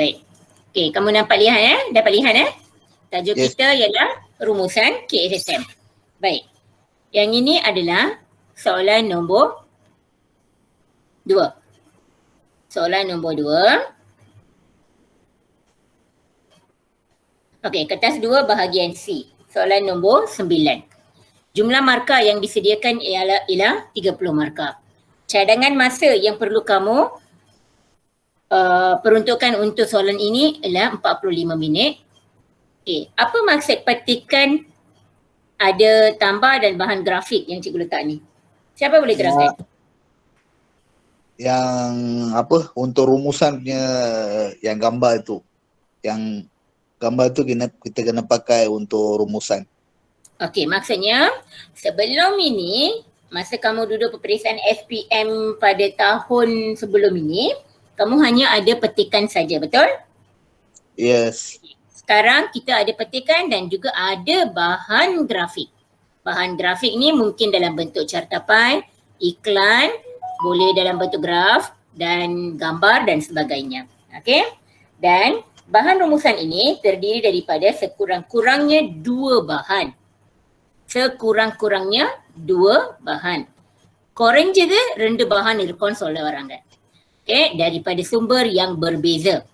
baik. Okey, kamu nampak lihat dapat lihat tajuk kita ialah rumusan KSSM. Baik. Yang ini adalah soalan nombor 2. Soalan nombor 2. Okey, kertas 2 bahagian C. Soalan nombor 9. Jumlah markah yang disediakan ialah 30 markah. Cadangan masa yang perlu kamu peruntukkan untuk soalan ini ialah 45 minit. Okey, apa maksud petikan ada tambah dan bahan grafik yang cikgu letak ni? Siapa boleh terangkan? Yang untuk rumusan punya yang gambar itu. Yang gambar tu kita kena pakai untuk rumusan. Okey, maksudnya sebelum ini, masa kamu duduk peperiksaan SPM pada tahun sebelum ini, kamu hanya ada petikan saja, betul? Yes. Sekarang kita ada petikan dan juga ada bahan grafik. Bahan grafik ni mungkin dalam bentuk cartapan, iklan, boleh dalam bentuk graf dan gambar dan sebagainya. Okey? Dan bahan rumusan ini terdiri daripada sekurang-kurangnya 2 bahan. Sekurang-kurangnya 2 bahan. Korang je ke rendah bahan irkon solar orang kan? Okay, daripada sumber yang berbeza.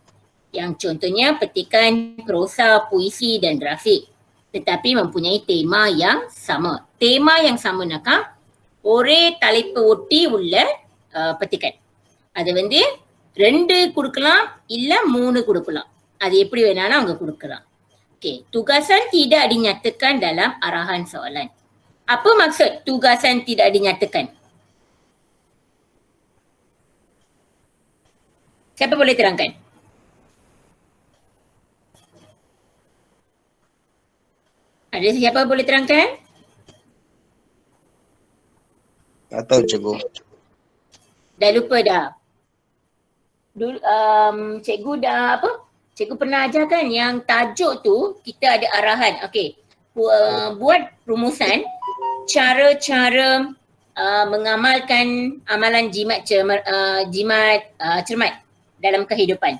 Yang contohnya petikan, prosa, puisi dan grafik. Tetapi mempunyai tema yang sama. Tema yang sama nakam, ஒரே தலைப்பு ஒட்டி உள்ள petikan. அது வந்து 2 கொடுக்கலாம் இல்ல 3 கொடுக்கலாம். அது எப்படி வேணாலும் அவங்க கொடுக்கலாம். Okey, tugasan tidak dinyatakan dalam arahan soalan. Apa maksud tugasan tidak dinyatakan? Siapa boleh terangkan? Ada siapa boleh terangkan? Tak tahu cikgu. Dah lupa dah. Dulu, cikgu dah Cikgu pernah ajar kan yang tajuk tu kita ada arahan. Okey. Buat rumusan cara-cara mengamalkan amalan jimat cermat dalam kehidupan.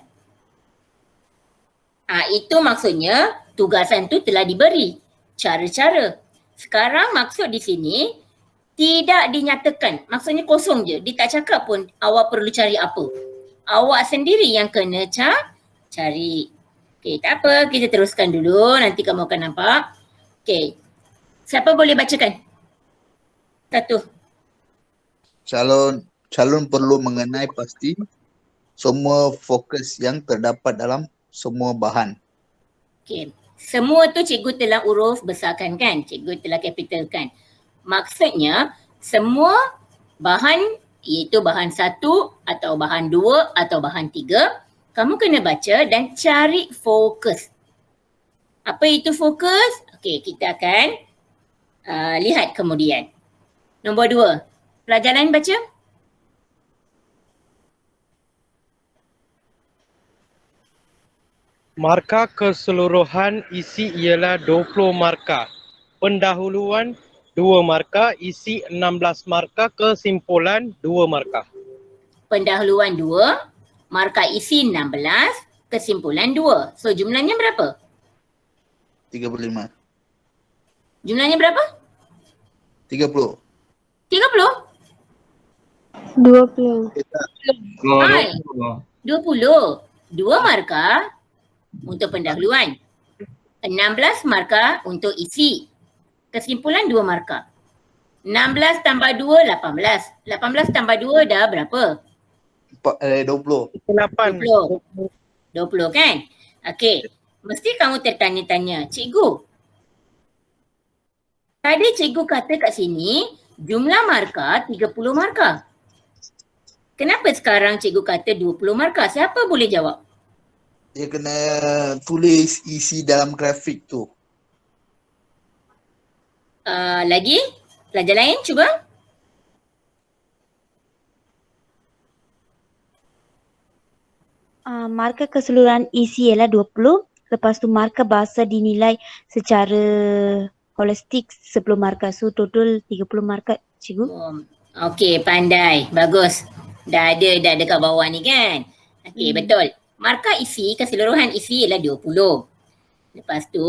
Itu maksudnya tugasan tu telah diberi. Cara-cara. Sekarang maksud di sini tidak dinyatakan. Maksudnya kosong je. Dia tak cakap pun awak perlu cari apa. Awak sendiri yang kena cari. Okey, tak apa. Kita teruskan dulu. Nanti kamu akan nampak. Okey. Siapa boleh bacakan? Satu. Calon perlu mengenai pasti semua fokus yang terdapat dalam semua bahan. Okey. Semua tu cikgu telah uruf besarkan kan? Cikgu telah capitalkan. Maksudnya semua bahan iaitu bahan 1 atau bahan 2 atau bahan 3 kamu kena baca dan cari fokus. Apa itu fokus? Okey, kita akan lihat kemudian. Nombor 2. Pelajaran baca. Markah keseluruhan isi ialah 20 markah. Pendahuluan 2 markah, isi 16 markah, kesimpulan 2 markah. Pendahuluan 2, markah isi 16, kesimpulan 2. So jumlahnya berapa? 35. Jumlahnya berapa? 30. 30? 20. Hai, 20. 2 markah untuk pendahuluan. 16 markah untuk isi. Kesimpulan 2 markah. 16 tambah 2, 18. 18 tambah 2 dah berapa? 20. 20 kan? Okey. Mesti kamu tertanya-tanya, cikgu. Tadi cikgu kata kat sini jumlah markah 30 markah. Kenapa sekarang cikgu kata 20 markah? Siapa boleh jawab? Dia kena tulis isi dalam grafik tu. Lagi? Pelajar lain cuba. Markah keseluruhan isi ialah 20. Lepas tu markah bahasa dinilai secara holistik 10 markah. So total 30 markah, cikgu. Okey, pandai. Bagus. Dah ada kat bawah ni kan? Okey, betul. Markah isi, keseluruhan isi ialah 20. Lepas tu,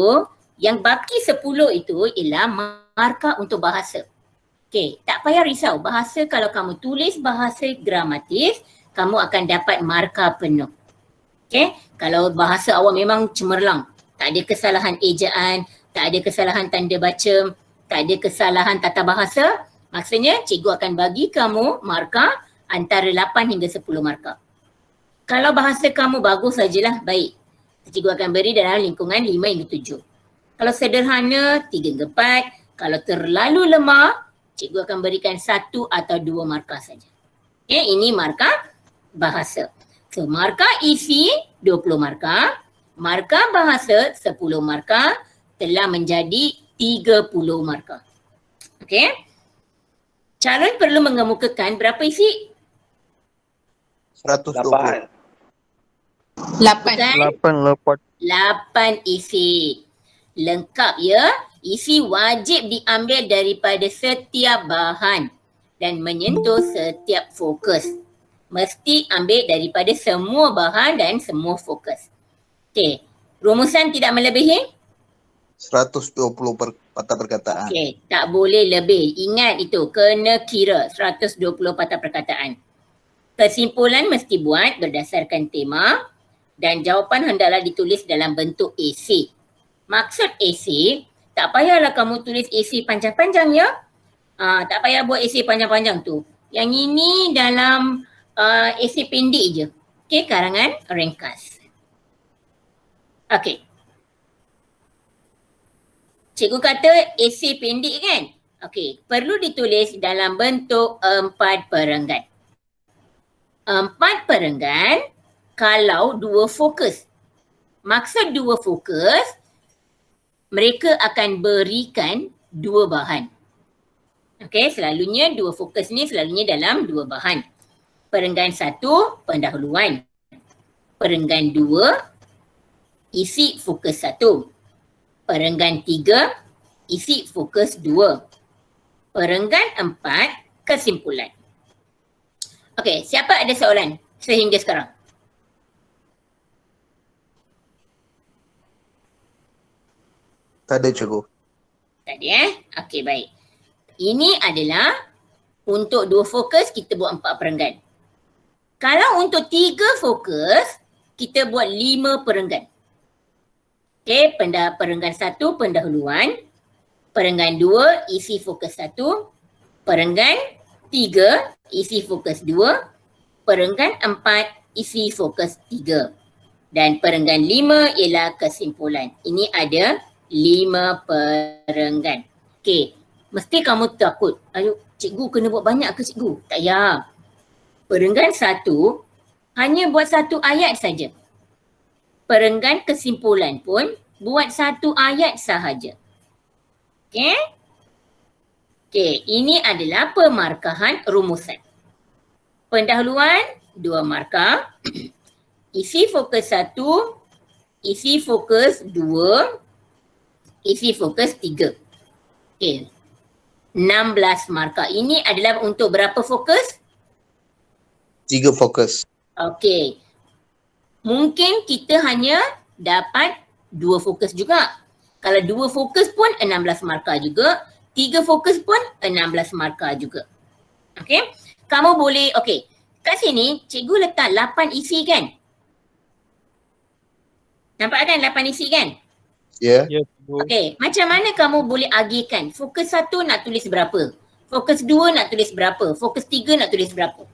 yang baki 10 itu ialah markah untuk bahasa. Okey, tak payah risau. Bahasa kalau kamu tulis bahasa gramatis, kamu akan dapat markah penuh. Okey, kalau bahasa awak memang cemerlang, tak ada kesalahan ejaan, tak ada kesalahan tanda baca, tak ada kesalahan tata bahasa, maksudnya cikgu akan bagi kamu markah antara 8 hingga 10 markah. Kalau bahasa kamu bagus sajalah, baik. Cikgu akan beri dalam lingkungan 5 hingga 7. Kalau sederhana, 3 hingga 4. Kalau terlalu lemah, cikgu akan berikan 1 atau 2 markah saja. Okay, ini markah bahasa. So, markah isi 20 markah, markah bahasa 10 markah telah menjadi 30 markah. Okey. Calon perlu mengemukakan berapa isi? 120. 8 isi. Lengkap ya. Isi wajib diambil daripada setiap bahan dan menyentuh setiap fokus. Mesti ambil daripada semua bahan dan semua fokus. Okey. Rumusan tidak melebihi? 120 patah perkataan. Okey, tak boleh lebih. Ingat itu, kena kira 120 patah perkataan. Kesimpulan mesti buat berdasarkan tema dan jawapan hendaklah ditulis dalam bentuk esei. Maksud esei, tak payahlah kamu tulis esei panjang-panjang ya. Tak payah buat esei panjang-panjang tu. Yang ini dalam esei pendek je. Okey, karangan ringkas. Okey. Cikgu kata esei pendek kan? Okey, perlu ditulis dalam bentuk 4 perenggan. 4 perenggan kalau 2 fokus. Maksud 2 fokus, mereka akan berikan 2 bahan. Okey, selalunya 2 fokus ni selalunya dalam 2 bahan. Perenggan 1, pendahuluan. Perenggan 2, isi fokus 1. Perenggan 3, isi fokus 2. Perenggan 4, kesimpulan. Okey, siapa ada soalan sehingga sekarang? Tak ada cikgu. Tak ada Okey, baik. Ini adalah untuk 2 fokus kita buat 4 perenggan. Kalau untuk 3 fokus, kita buat 5 perenggan. Okey, perenggan 1 pendahuluan, perenggan 2 isi fokus 1, perenggan 3 isi fokus 2, perenggan 4 isi fokus 3 dan perenggan 5 ialah kesimpulan. Ini ada 5 perenggan. Okey, mesti kamu takut, ayo cikgu kena buat banyak ke cikgu? Tak payah. Perenggan 1 hanya buat 1 ayat saja. Perenggan kesimpulan pun buat 1 ayat sahaja. Okey? Okey, ini adalah pemarkahan rumusan. Pendahuluan 2 markah, isi fokus 1, isi fokus 2, isi fokus 3. Okey. 16 markah. Ini adalah untuk berapa fokus? 3 fokus. Okey. Mungkin kita hanya dapat 2 fokus juga. Kalau 2 fokus pun 16 markah juga. 3 fokus pun 16 markah juga. Okey. Kamu boleh, okey. Kat sini cikgu letak 8 isi kan? Nampak kan 8 isi kan? Ya. Ya, cikgu. Okey. Macam mana kamu boleh agihkan? Fokus 1 nak tulis berapa? Fokus 2 nak tulis berapa? Fokus 3 nak tulis berapa?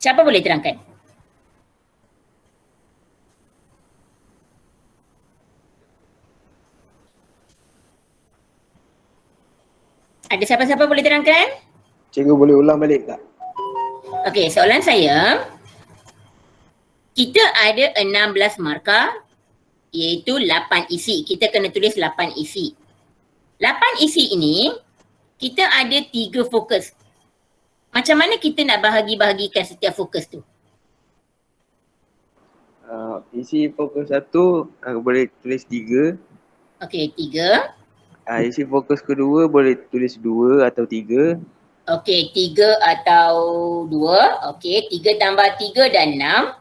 Siapa boleh terangkan? Ada siapa-siapa boleh terangkan? Cikgu boleh ulang balik tak? Okey, soalan saya. Kita ada 16 markah iaitu 8 isi. Kita kena tulis 8 isi. 8 isi ini kita ada 3 fokus. Macam mana kita nak bahagi-bahagikan setiap fokus tu? Isi fokus 1 boleh tulis 3. Okey, 3. Isi fokus kedua boleh tulis 2 atau 3. Okey, 3 atau 2. Okey, 3 tambah 3 dan 6.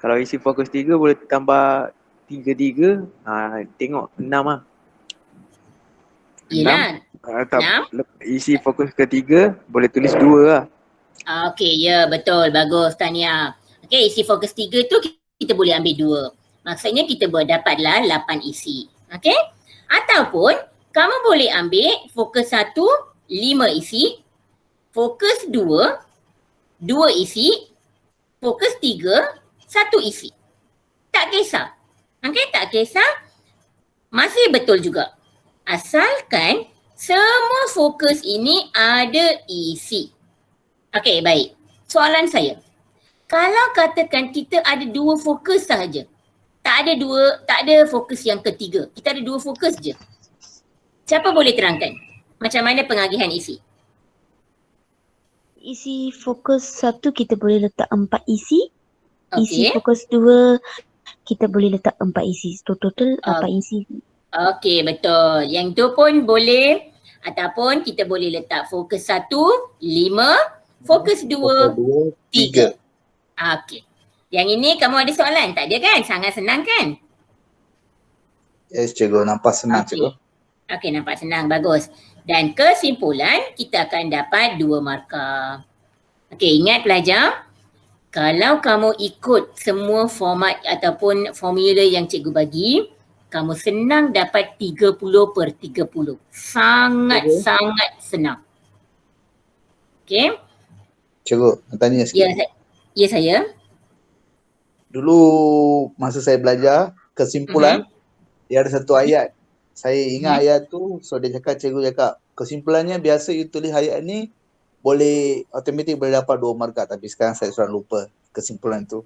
Kalau isi fokus 3 boleh tambah 3. Tengok 6 lah. Yelah, 6. Isi fokus ketiga boleh tulis 2 lah. Okey, ya betul. Bagus Tania. Okey, isi fokus 3 tu kita boleh ambil 2. Maksudnya kita dapatlah 8 isi. Okey? Ataupun kamu boleh ambil fokus 1, 5 isi. Fokus 2, 2 isi. Fokus 3, 1 isi. Tak kisah. Okey, tak kisah. Masih betul juga. Asalkan semua fokus ini ada isi. Okey, baik. Soalan saya. Kalau katakan kita ada 2 fokus sahaja. Tak ada fokus yang ketiga. Kita ada 2 fokus je. Siapa boleh terangkan macam mana pengagihan isi? Isi fokus 1 kita boleh letak 4 isi. Isi Okey. fokus 2 kita boleh letak 4 isi. Total 8 isi. Okey, betul. Yang tu pun boleh ataupun kita boleh letak fokus 1, 5, fokus 2, 3. Okey. Yang ini kamu ada soalan? Tak ada kan? Sangat senang kan? Yes, cikgu. Nampak senang, cikgu. Okey, nampak senang. Bagus. Dan kesimpulan, kita akan dapat 2 markah. Okey, ingat pelajar. Kalau kamu ikut semua format ataupun formula yang cikgu bagi, kamu senang dapat 30/30. Sangat-sangat senang. Okey? Cikgu, nak tanya sikit. Ya saya. Dulu masa saya belajar, kesimpulan, dia ada satu ayat. Saya ingat ayat tu, so cikgu cakap, kesimpulannya biasa you tulis ayat ni, boleh automatik boleh dapat 2 markah, tapi sekarang saya sudah lupa kesimpulan tu.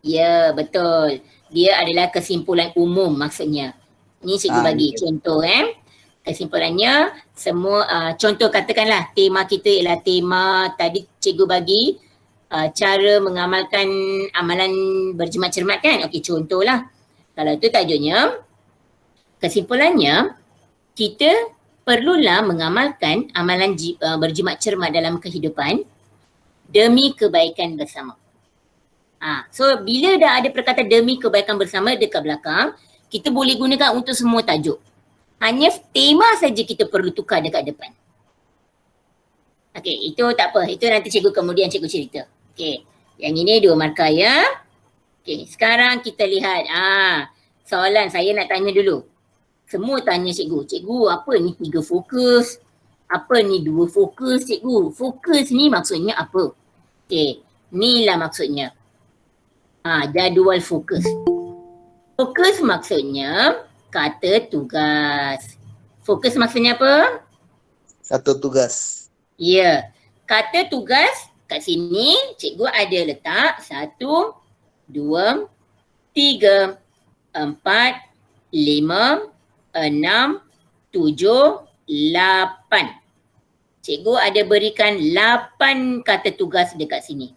Ya, betul. Dia adalah kesimpulan umum maksudnya. Ni cikgu bagi contoh Kesimpulannya semua contoh katakanlah tema kita ialah tema tadi cikgu bagi cara mengamalkan amalan berjimat cermat kan. Okey, contohlah. Kalau itu tajuknya, kesimpulannya kita perlulah mengamalkan amalan berjimat cermat dalam kehidupan demi kebaikan bersama. So bila dah ada perkataan demi kebaikan bersama dekat belakang, kita boleh gunakan untuk semua tajuk. Hanya tema saja kita perlu tukar dekat depan. Okey, itu tak apa. Itu nanti cikgu kemudian cikgu cerita. Okey, yang ini 2 markah ya. Okey, sekarang kita lihat. Soalan saya nak tanya dulu. Semua tanya cikgu. Cikgu, apa ni 3 fokus? Apa ni 2 fokus cikgu? Fokus ni maksudnya apa? Okey, inilah maksudnya. Jadual fokus. Fokus maksudnya kata tugas. Fokus maksudnya apa? Satu tugas. Ya. Kata tugas kat sini cikgu ada letak 1, 2, 3, 4, 5, 6, 7, 8. Cikgu ada berikan 8 kata tugas dekat sini.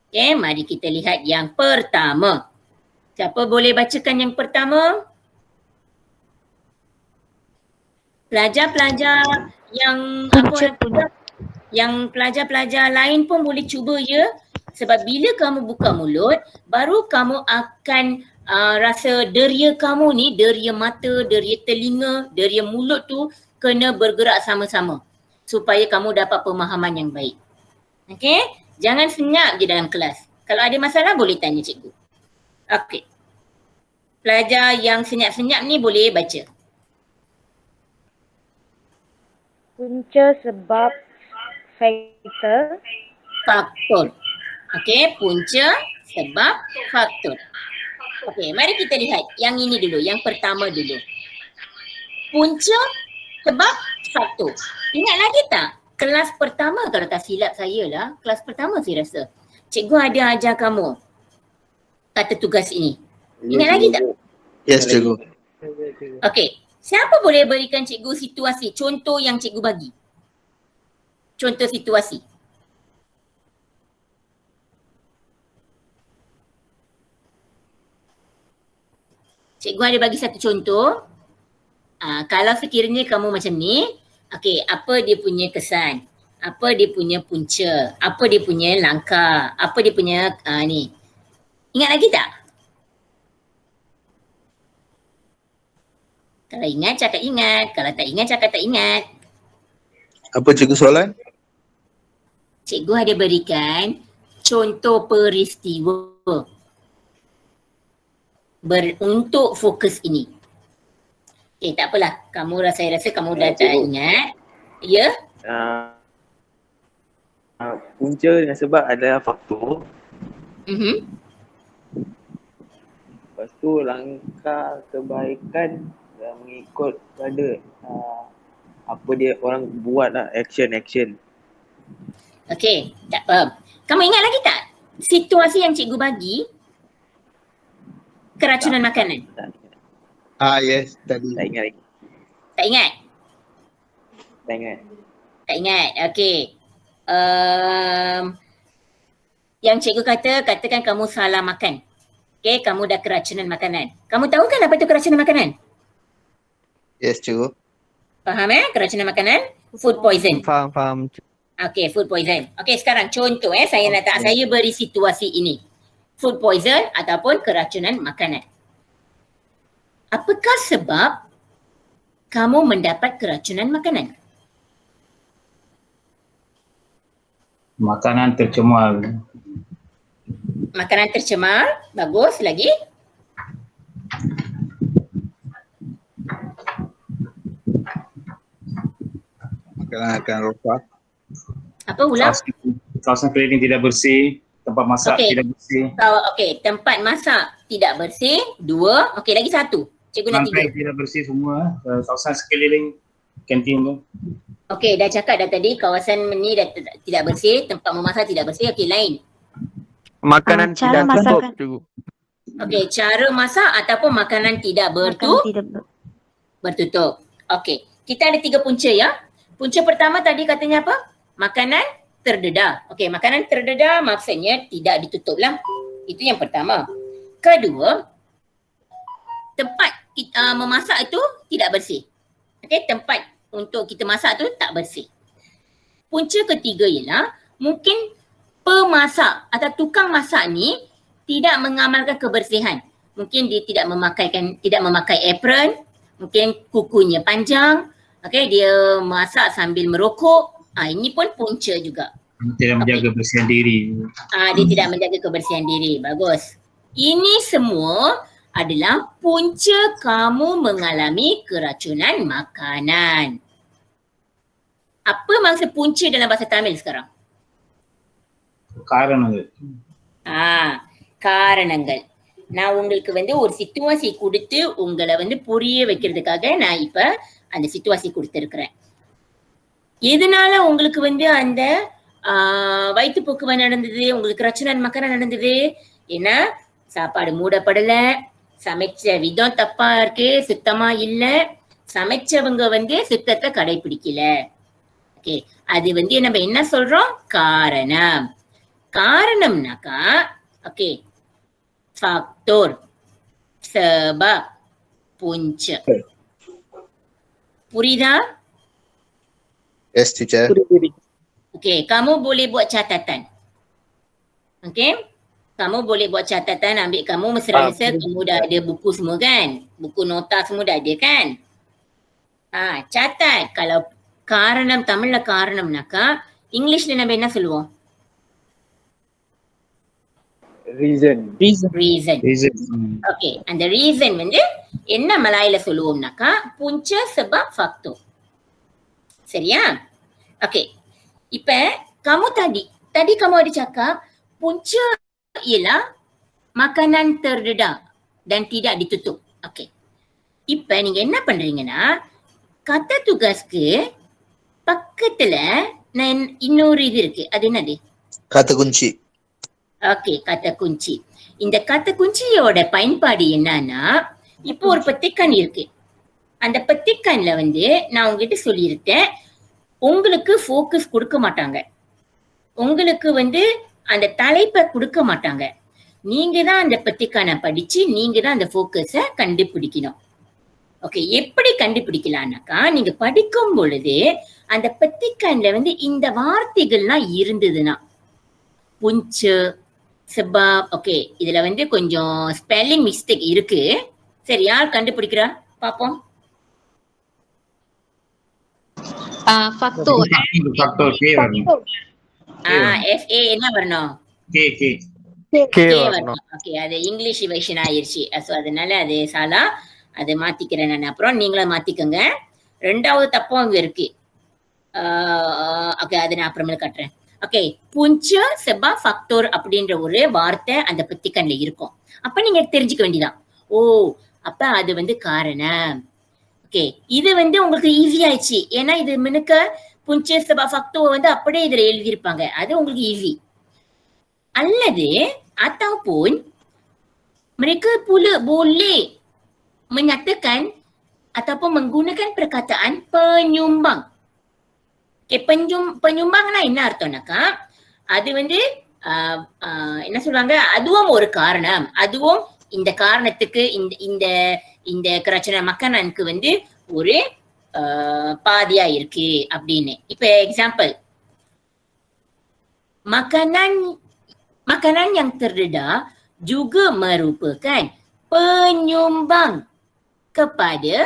Okey, mari kita lihat yang pertama. Siapa boleh bacakan yang pertama? Pelajar-pelajar yang yang pelajar-pelajar lain pun boleh cuba ya. Sebab bila kamu buka mulut, baru kamu akan rasa deria kamu ni, deria mata, deria telinga, deria mulut tu kena bergerak sama-sama supaya kamu dapat pemahaman yang baik. Okey? Jangan senyap je dalam kelas. Kalau ada masalah boleh tanya cikgu. Okey. Pelajar yang senyap-senyap ni boleh baca. Punca sebab faktor. Faktor. Okey, punca sebab faktor. Okey, mari kita lihat yang ini dulu, yang pertama dulu. Punca sebab faktor. Ingat lagi tak? Kelas pertama kalau tak silap saya lah, kelas pertama saya rasa. Cikgu ada ajar kamu kata tugas ini. Ingat lagi tak? Yes, cikgu. Okey, siapa boleh berikan cikgu situasi, contoh yang cikgu bagi? Contoh situasi. Cikgu ada bagi satu contoh. Kalau sekiranya kamu macam ni, okey, apa dia punya kesan? apa dia punya punca, apa dia punya langkah, apa dia punya ni. Ingat lagi tak? Kalau ingat cakap ingat, kalau tak ingat cakap tak ingat. Apa cikgu soalan? Cikgu ada berikan contoh peristiwa untuk fokus ini. Okay, tak apalah. Saya rasa kamu dah tak ingat. Ya? Punca dengan sebab adalah faktor. Lepas tu langkah kebaikan dan mengikut pada apa dia orang buat lah, action. Okey, tak faham. Kamu ingat lagi tak situasi yang cikgu bagi keracunan makanan? Yes, tadi. Tak ingat lagi. Tak ingat? Tak ingat. Tak ingat. Okey. Yang cikgu katakan kamu salah makan. Okey, kamu dah keracunan makanan. Kamu tahu kan apa itu keracunan makanan? Yes, cikgu. Faham keracunan makanan? Food poison. Faham. Okey, food poison. Okey, sekarang contoh saya beri situasi ini. Food poison ataupun keracunan makanan. Apakah sebab kamu mendapat keracunan makanan? Makanan tercemar. Makanan tercemar, bagus lagi. Makanan akan rosak. Apa ulang? Kawasan keliling tidak bersih, tempat masak tidak bersih. Okey, tempat masak tidak bersih. 2, okey lagi 1. Cikgu nak 3. Lantai tidak bersih semua, kawasan sekeliling kantin tu. Okey, dah cakap dah tadi kawasan ni dah tidak bersih, tempat memasak tidak bersih. Okey, lain. Makanan cara tidak masakan. tutup, cikgu. Okey, cara masak ataupun makanan tidak bertutup. Okey, kita ada 3 punca ya. Punca pertama tadi katanya apa? Makanan terdedah. Okey, makanan terdedah maksudnya tidak ditutup lah. Itu yang pertama. Kedua, tempat kita memasak itu tidak bersih. Okey, tempat untuk kita masak tu tak bersih. Punca ketiga ialah mungkin pemasak atau tukang masak ni tidak mengamalkan kebersihan. Mungkin dia tidak memakai apron, mungkin kukunya panjang. Okey, dia masak sambil merokok. Ini pun punca juga. Tidak menjaga kebersihan diri. Dia tidak menjaga kebersihan diri. Bagus. Ini semua adalah punca kamu mengalami keracunan makanan. Apa maksud punca dalam bahasa Tamil sekarang? காரணங்கள். காரணங்கள். நான் உங்களுக்கு ஒரு situation கொடுத்து உங்களை புரிய வைக்கிறதுக்காக நான் இப்ப அந்த சிச்சுவேஷன் கொடுத்திருக்கிறேன். எதனால உங்களுக்கு அந்த வயிற்றுப்போக்கு நடந்தது, உங்களுக்கு ரச்சனை மக்கான நடந்தது? ஏன்னா சாப்பாடு மூடப்படல, சமைச்ச விதம் தப்பா இருக்கு, சுத்தமா இல்ல, சமைச்சவங்க சுத்தத்தை கடைபிடிக்கல. ஓகே, அது நம்ம என்ன சொல்றோம்? காரணம். காரணம்னாக்கா okay, faktor, sebab, punca. Purida? Yes, teacher. Okay, kamu boleh buat catatan. Okay? Kamu boleh buat catatan, ambil kamu mesra-mesra, kamu dah ada buku semua kan? Buku nota semua dah ada kan? Catat. Kalau காரணம் தமிழ்ல காரணம்னாக்கா இங்கிலீஷ்ல நம்ம என்ன சொல்லுவோம்? Reason. Okay, அந்த reason என்ன மலாயில சொல்லுவோம்னாக்கா punca sebab faktor. சரியா? Okay, இப்ப kamu tadi kamu ada cakap punca ialah makanan terdedah dan tidak ditutup. Okay, இப்ப நீங்க என்ன பண்றீங்கன்னா kata tugasku பக்கத்துல நான் இன்னொரு இது இருக்கு, அது என்னது? Kata kunci. ஓகே, கத்த குஞ்சி. இந்த கத்த குஞ்சியோட பயன்பாடு என்னன்னா, இப்போ ஒரு பெத்திக்கன் இருக்கு. அந்த பெத்திக்கன்ல நான் உங்ககிட்ட சொல்லியிருக்கேன், உங்களுக்கு ஃபோக்கஸ் கொடுக்க மாட்டாங்க, உங்களுக்கு அந்த தலைப்பை கொடுக்க மாட்டாங்க. நீங்க தான் அந்த பெத்திக்கனை படிச்சு நீங்க தான் அந்த ஃபோக்கஸை கண்டுபிடிக்கணும். ஓகே, எப்படி கண்டுபிடிக்கலாம்னாக்கா நீங்க படிக்கும் பொழுது அந்த petikanல வந்து இந்த வார்த்தைகள்லாம் இருந்ததுன்னா punca, sebab, okay, இதுல வந்து கொஞ்சம் ஸ்பெல்லிங் மிஸ்டேக் இருக்கு. சரி, யார் கண்டுபிடிக்கிறா பாப்போம். Faktor. Faktor K வரணும். FA என்ன வரணும்? K. K வரணும். வரணும். ஓகே, அது இங்கிலீஷ் வெர்ஷன் ஆயிருச்சு. ஸோ அதனால அது சாலா, அதை மாத்திக்கிறேன் நான். அப்புறம் நீங்களும் மாத்திக்கோங்க. ரெண்டாவது தப்பும் அங்க இருக்கு. ஓகே, அதை நான் அப்புறமேல காட்டுறேன். ஓகே, punca sebab faktor அப்படின்ற ஒரு வார்த்தை அந்த petikanல இருக்கும். அப்ப நீங்க தெரிஞ்சுக்க வேண்டியதான். ஓ, அப்ப அது வந்து காரணம். ஓகே, இது வந்து உங்களுக்கு ஈஸி ஆயிடுச்சு. ஏன்னா இது மினுக்க punca sebab faktor வந்து அப்படியே இதுல எழுதியிருப்பாங்க. அது உங்களுக்கு ஈஸி. அல்லது ataupun mereka pula boleh menyatakan ataupun menggunakan perkataan penyumbang. Okay, penyumbangனா என்ன அர்த்தம்னாக்கா, அது வந்து என்ன சொல்லுவாங்க, அதுவும் ஒரு காரணம், அதுவும் இந்த காரணத்துக்கு இந்த இந்த கராச்சன மக்கனுக்கு வந்து ஒரு பாதியா இருக்கு அப்படின்னு. இப்ப example, makanan yang terdedah juga merupakan penyumbang kepada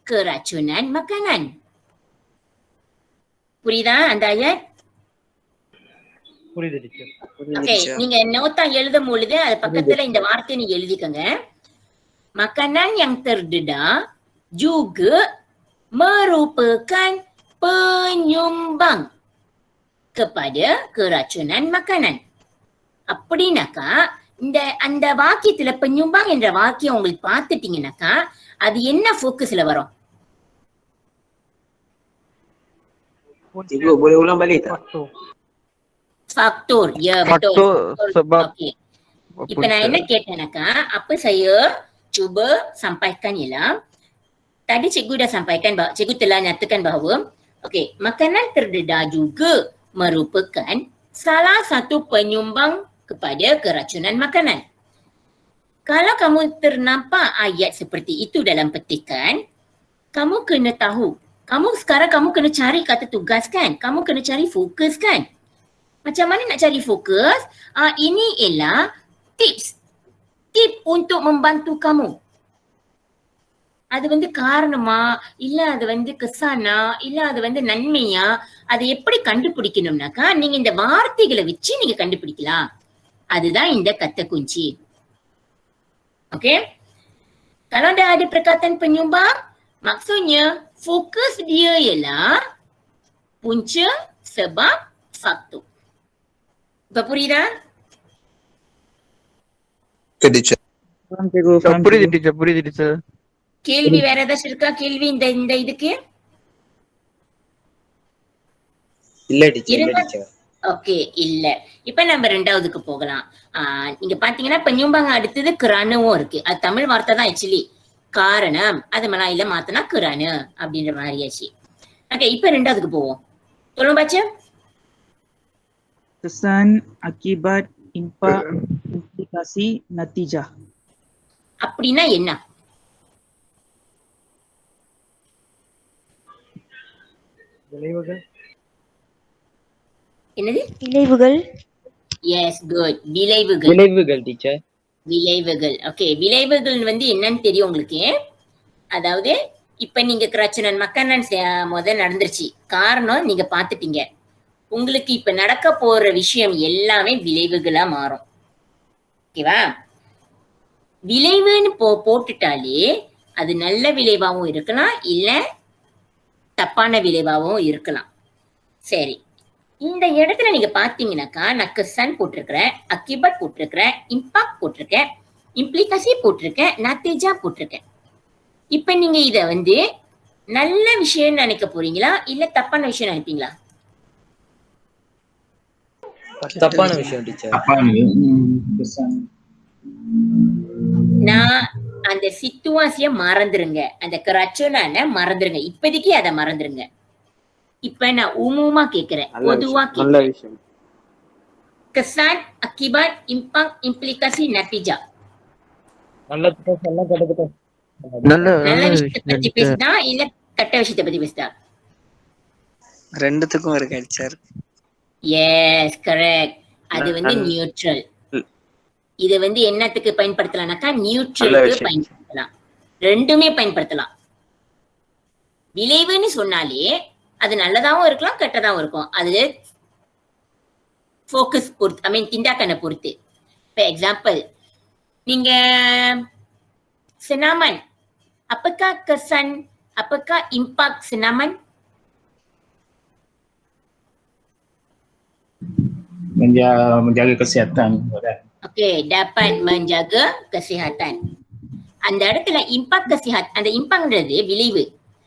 keracunan makanan. புரியுதா அந்த ayat? புரியுது டீச்சர். ஓகே, நீங்க நோட்டா எழுதும் பொழுது அது பக்கத்துல இந்த வார்த்தையை நீங்க எழுதிக்கங்க. Makanan yang terdedah juga merupakan penyumbang kepada keracunan makanan. அப்படின்னாக்கா இந்த அந்த வாக்கியத்துல penyumbang என்ற வாக்கியம் உங்களுக்கு பார்த்துட்டீங்கன்னாக்கா அது என்ன ஃபோக்கஸ்ல வரும்? Cikgu boleh ulang balik tak? Faktor. Ya, betul. Faktor sebab okay. இப்ப நான் என்ன கேட்டேனாக்கா, apa saya cuba sampaikan ialah, tadi cikgu dah sampaikan bahawa cikgu telah nyatakan bahawa okey, makanan terdedah juga merupakan salah satu penyumbang kepada keracunan makanan. Kalau kamu ternampak ayat seperti itu dalam petikan, kamu kena tahu. Sekarang kamu kena cari kata tugas kan? Kamu kena cari fokus kan? Macam mana nak cari fokus? Ini ialah tips. Tip untuk membantu kamu. அது வந்து காரணமா, இல்ல அது வந்து கசானா, இல்ல அது வந்து நன்மையா, அதை எப்படி கண்டுபிடிக்கணும்னாக்கா நீங்க இந்த வார்த்தைகளை வச்சு நீங்க கண்டுபிடிக்கலாம். அதுதான் இந்த kata kunci. Okey? Kalau dah ada perkataan penyumbang, maksudnya fokus dia ialah punca sebab faktor. Berpuria? Okay, teacher. Faham cikgu, faham புரியுது cikgu. டீச்சர், புரியுது டீச்சர். கேள்வி வேற ஏதாச்சும் இருக்கா? கேள்வி இந்த இந்த இதுக்கு இல்ல டீச்சர், இல்ல இருந்தா டீச்சர். ஓகே, இல்ல. இப்ப நம்ம ரெண்டாவதுக்கு போகலாம். நீங்க பாத்தீங்கன்னா penyumbang அடுத்தது keranaவும் இருக்கு. அது தமிழ் வார்த்தை தான் ஆக்சுவலி. காரணம், அது மலாயில மாத்தினா kerana அப்படின்ற மாதிரி ஆச்சு. ஓகே, இப்ப ரெண்டாவதுக்கு போவோம். சொல்லுங்க பாச்சு. Kesan, akibat, impak, implikasi, natijah. அப்படின்னா என்ன? விளைவுகள். என்னது? விளைவுகள். Yes, good. விளைவுகள். விளைவுகள் டீச்சர். விளைவுகள். ஓகே, விளைவுகள் வந்து என்னன்னு தெரியும் உங்களுக்கு? அதாவது இப்ப நீங்க கராச்சனன் மக்கனன் முதல் நடந்துருச்சு. காரணம் நீங்க பாத்துட்டீங்க. உங்களுக்கு இப்ப நடக்க போற விஷயம் எல்லாமே விளைவுகளா மாறும். ஓகேவா? விளைவுன்னு போட்டுட்டாலே அது நல்ல விளைவாகவும் இருக்கலாம், இல்ல தப்பான விளைவாகவும் இருக்கலாம். சரி, இந்த இடத்துல நீங்க பாத்தீங்கன்னாக்கா நான் kesan போட்டிருக்கிறேன், akibat போட்டிருக்கிறேன், impact போட்டிருக்கேன், implikasi போட்டிருக்கேன், natijah போட்டிருக்கேன். இப்ப நீங்க இத வந்து நல்ல விஷயம் நினைக்க போறீங்களா, இல்ல தப்பான விஷயம் நினைப்பீங்களா? தப்பான விஷயம் டீச்சர். நான் அந்த சிச்சுவேஷனை மறந்துருங்க, அந்த கராச்சனான மறந்துருங்க, இப்போதைக்கு அதை மறந்துருங்க. இப்ப நான் உமுமா கேக்குறேன், பொதுவா நல்ல கேக்குறேன். விஷயம். kesan, akibat, impact, implikasi, natijah. நல்லது சொன்னா கிடைக்கட்டும். நல்ல விஷயத்தை பத்தி பேசுதா இல்ல கெட்ட விஷயத்தை பத்தி பேசுதா? ரெண்டுத்துக்கும் இருக்கு டீச்சர். Yes correct. அது வந்து நியூட்ரல். இது வந்து என்னத்துக்கு பயன்படுத்தலாம்னாக்கா நியூட்ரலுக்கு பயன்படுத்தலாம். ரெண்டுமே பயன்படுத்தலாம். விளைவுன்னு சொன்னாலே அது நல்லதாவும் இருக்கலாம் கெட்டதாவும் இருக்கும். அது ஃபோக்கஸ் பொறுத்து, திண்டாக்கனை பொறுத்து. இப்போ எக்ஸாம்பிள், நீங்க senaman, apakah kesan, apakah impak senaman? Menjaga kesihatan. Okey, dapat menjaga kesihatan. அந்த இடத்துல இம்பாக்ட் கசிஹாத், அந்த இம்பாக்ட்ன்றது விளைவு.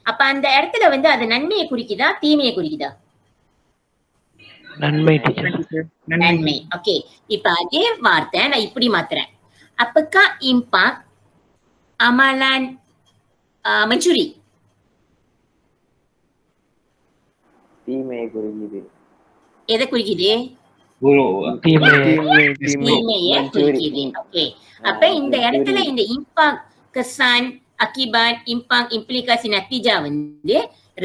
அப்ப அந்த இடத்துல வந்து அது நன்மையை குறிக்குதா தீமையை குறிக்குதா? நன்மை டீச்சர். நன்மை. ஓகே, இப்ப அதே வார்த்தை நான் இப்படி மாத்துறேன். Apakah impak amalan mencuri? தீமையை குறிக்குது. எதை குறிக்குது? தீமையை குறிக்குது. ஓகே, அப்ப இந்த இடத்துல இந்த இம்பாக்ட், kesan, akibat, இம்பாக்ட், இம்ப்ளிகாசி, நத்திஜா வந்து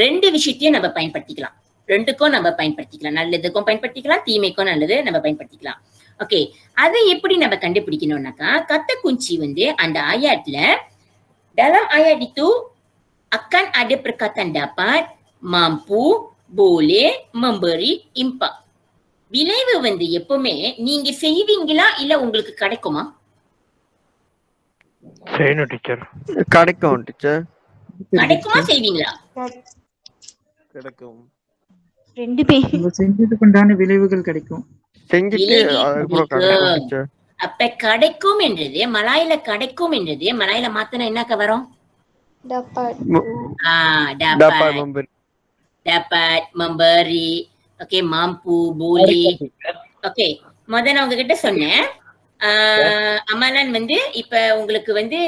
ரெண்டு விஷயத்தையும் நம்ம பயன்படுத்திக்கலாம். ரெண்டுக்கும் நம்ம பயன்படுத்திக்கலாம். நல்லதுக்கும் பயன்படுத்திக்கலாம், தீமைக்கும் நல்லது நம்ம பயன்படுத்திக்கலாம். ஓகே, அதை எப்படி நம்ம கண்டுபிடிக்கணும்னாக்கா, kata kunci வந்து அந்த ayatல dalam ayat itu akan ada perkataan dapat, mampu, boleh, memberi, impak. விளைவு வந்து எப்பவுமே நீங்க செய்வீங்களா இல்ல உங்களுக்கு கிடைக்குமா? செய்யணும் டீச்சர். கிடைக்கும் டீச்சர். கிடைக்குமா செய்வீங்களா? கிடைக்கும். ரெண்டுமே. நம்ம செஞ்சதுக்கு உண்டான விளைவுகள் கிடைக்கும். செஞ்சுட்டு அதுக்கப்புறம் கிடைக்கும் டீச்சர். அப்ப கிடைக்கும் என்றது மலாயில, கிடைக்கும் என்றது மலாயில மாத்தினா என்னக்க வரும்? Dapat. Dapat memberi. Dapat memberi. Okay, mampu, boleh. Okay, முதல்ல நான் உங்ககிட்ட சொன்னேன் அமலன் வந்து இப்ப உங்களுக்கு வந்து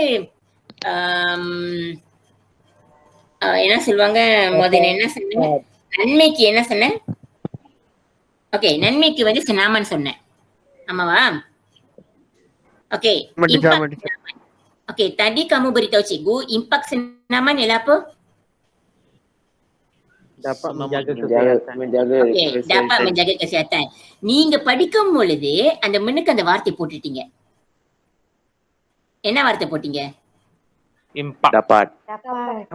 என்ன சொல்லுவாங்க, முதல்ல என்ன சொன்னீங்க? நன்மைக்கு என்ன சொன்னேன்? ஓகே, நன்மைக்கு வந்து senaman சொன்னேன், ஆமாவா? Okay, oke, tadi kamu beritahu cikgu impak senaman ialah apa? Dapat menjaga kesihatan. Okey, dapat menjaga kesihatan. நீங்க படிக்கும் பொழுது அந்த முன்னுக்கு அந்த வார்த்தை போட்டுட்டீங்க. என்ன வார்த்தை போட்டீங்க? இம்பாக்ட். Dapat.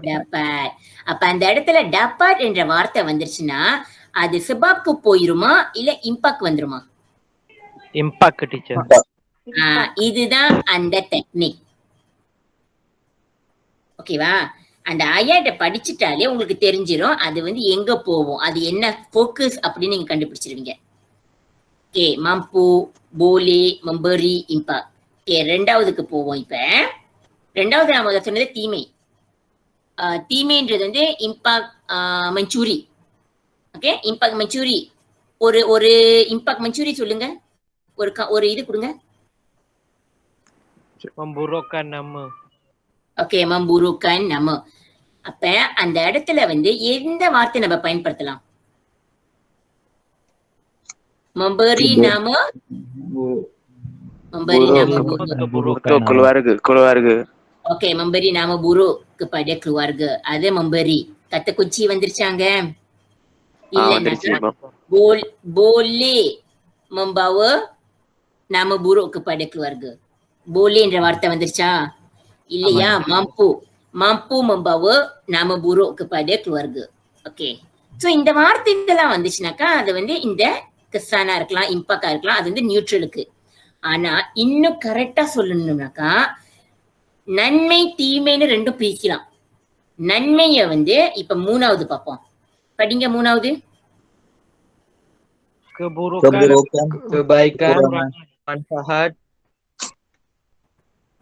dapat. அப்ப அந்த இடத்துல dapat என்ற வார்த்தை வந்துருச்சுன்னா அது sebabku போயிருமா இல்ல இம்பாக்ட் வந்துருமா? Impact teacher. இதுதான் அந்த டெக்னிக். ஓகேவா? அந்த ஆயாட்ட படிச்சுட்டாலே உங்களுக்கு தெரிஞ்சிடும் அது வந்து எங்க போவோம், அது என்ன ஃபோக்கஸ் அப்படின்னு நீங்க கண்டுபிடிச்சிருவீங்க. Okay, mampu, boleh, memberi, impak. Okay, ரெண்டாவதுக்கு போவோம். இப்ப ரெண்டாவது நான் முதல்ல சொன்னது தீமை. தீமைன்றது வந்து impact mencuri. Okay, impact mencuri. ஒரு இம்பாக்ட் mencuri சொல்லுங்க, ஒரு இது கொடுங்க. memburukkan nama. Okay, memburukkan nama. அப்ப அந்த இடத்துல வந்து எந்த வார்த்தை நம்ம பயன்படுத்தலாம்? memberi nama, memberi nama buruk. keluarga. Okay, memberi nama buruk kepada keluarga. அது memberi. kata kunci வந்துருச்சாங்க? இல்ல, boleh membawa nama buruk kepada keluarga. boleh என்ற வார்த்தை வந்துருச்சா? இல்லையா? mampu membawa nama buruk kepada keluarga. Okay, so இந்த வார்த்தைகள்லாம் வந்துச்சுனாக்கா அது வந்து இந்த கசானா இருக்கலாம், இம்பாக்டா இருக்கலாம், அது வந்து நியூட்ரலுக்கு. ஆனா இன்னும் கரெக்டா சொல்லணும்னாக்கா நன்மை தீமைன்னு ரெண்டும் பிரிக்கலாம். நன்மைய வந்து இப்ப மூணாவது பார்ப்போம். படிங்க மூணாவது. Kebaikan, manfaat,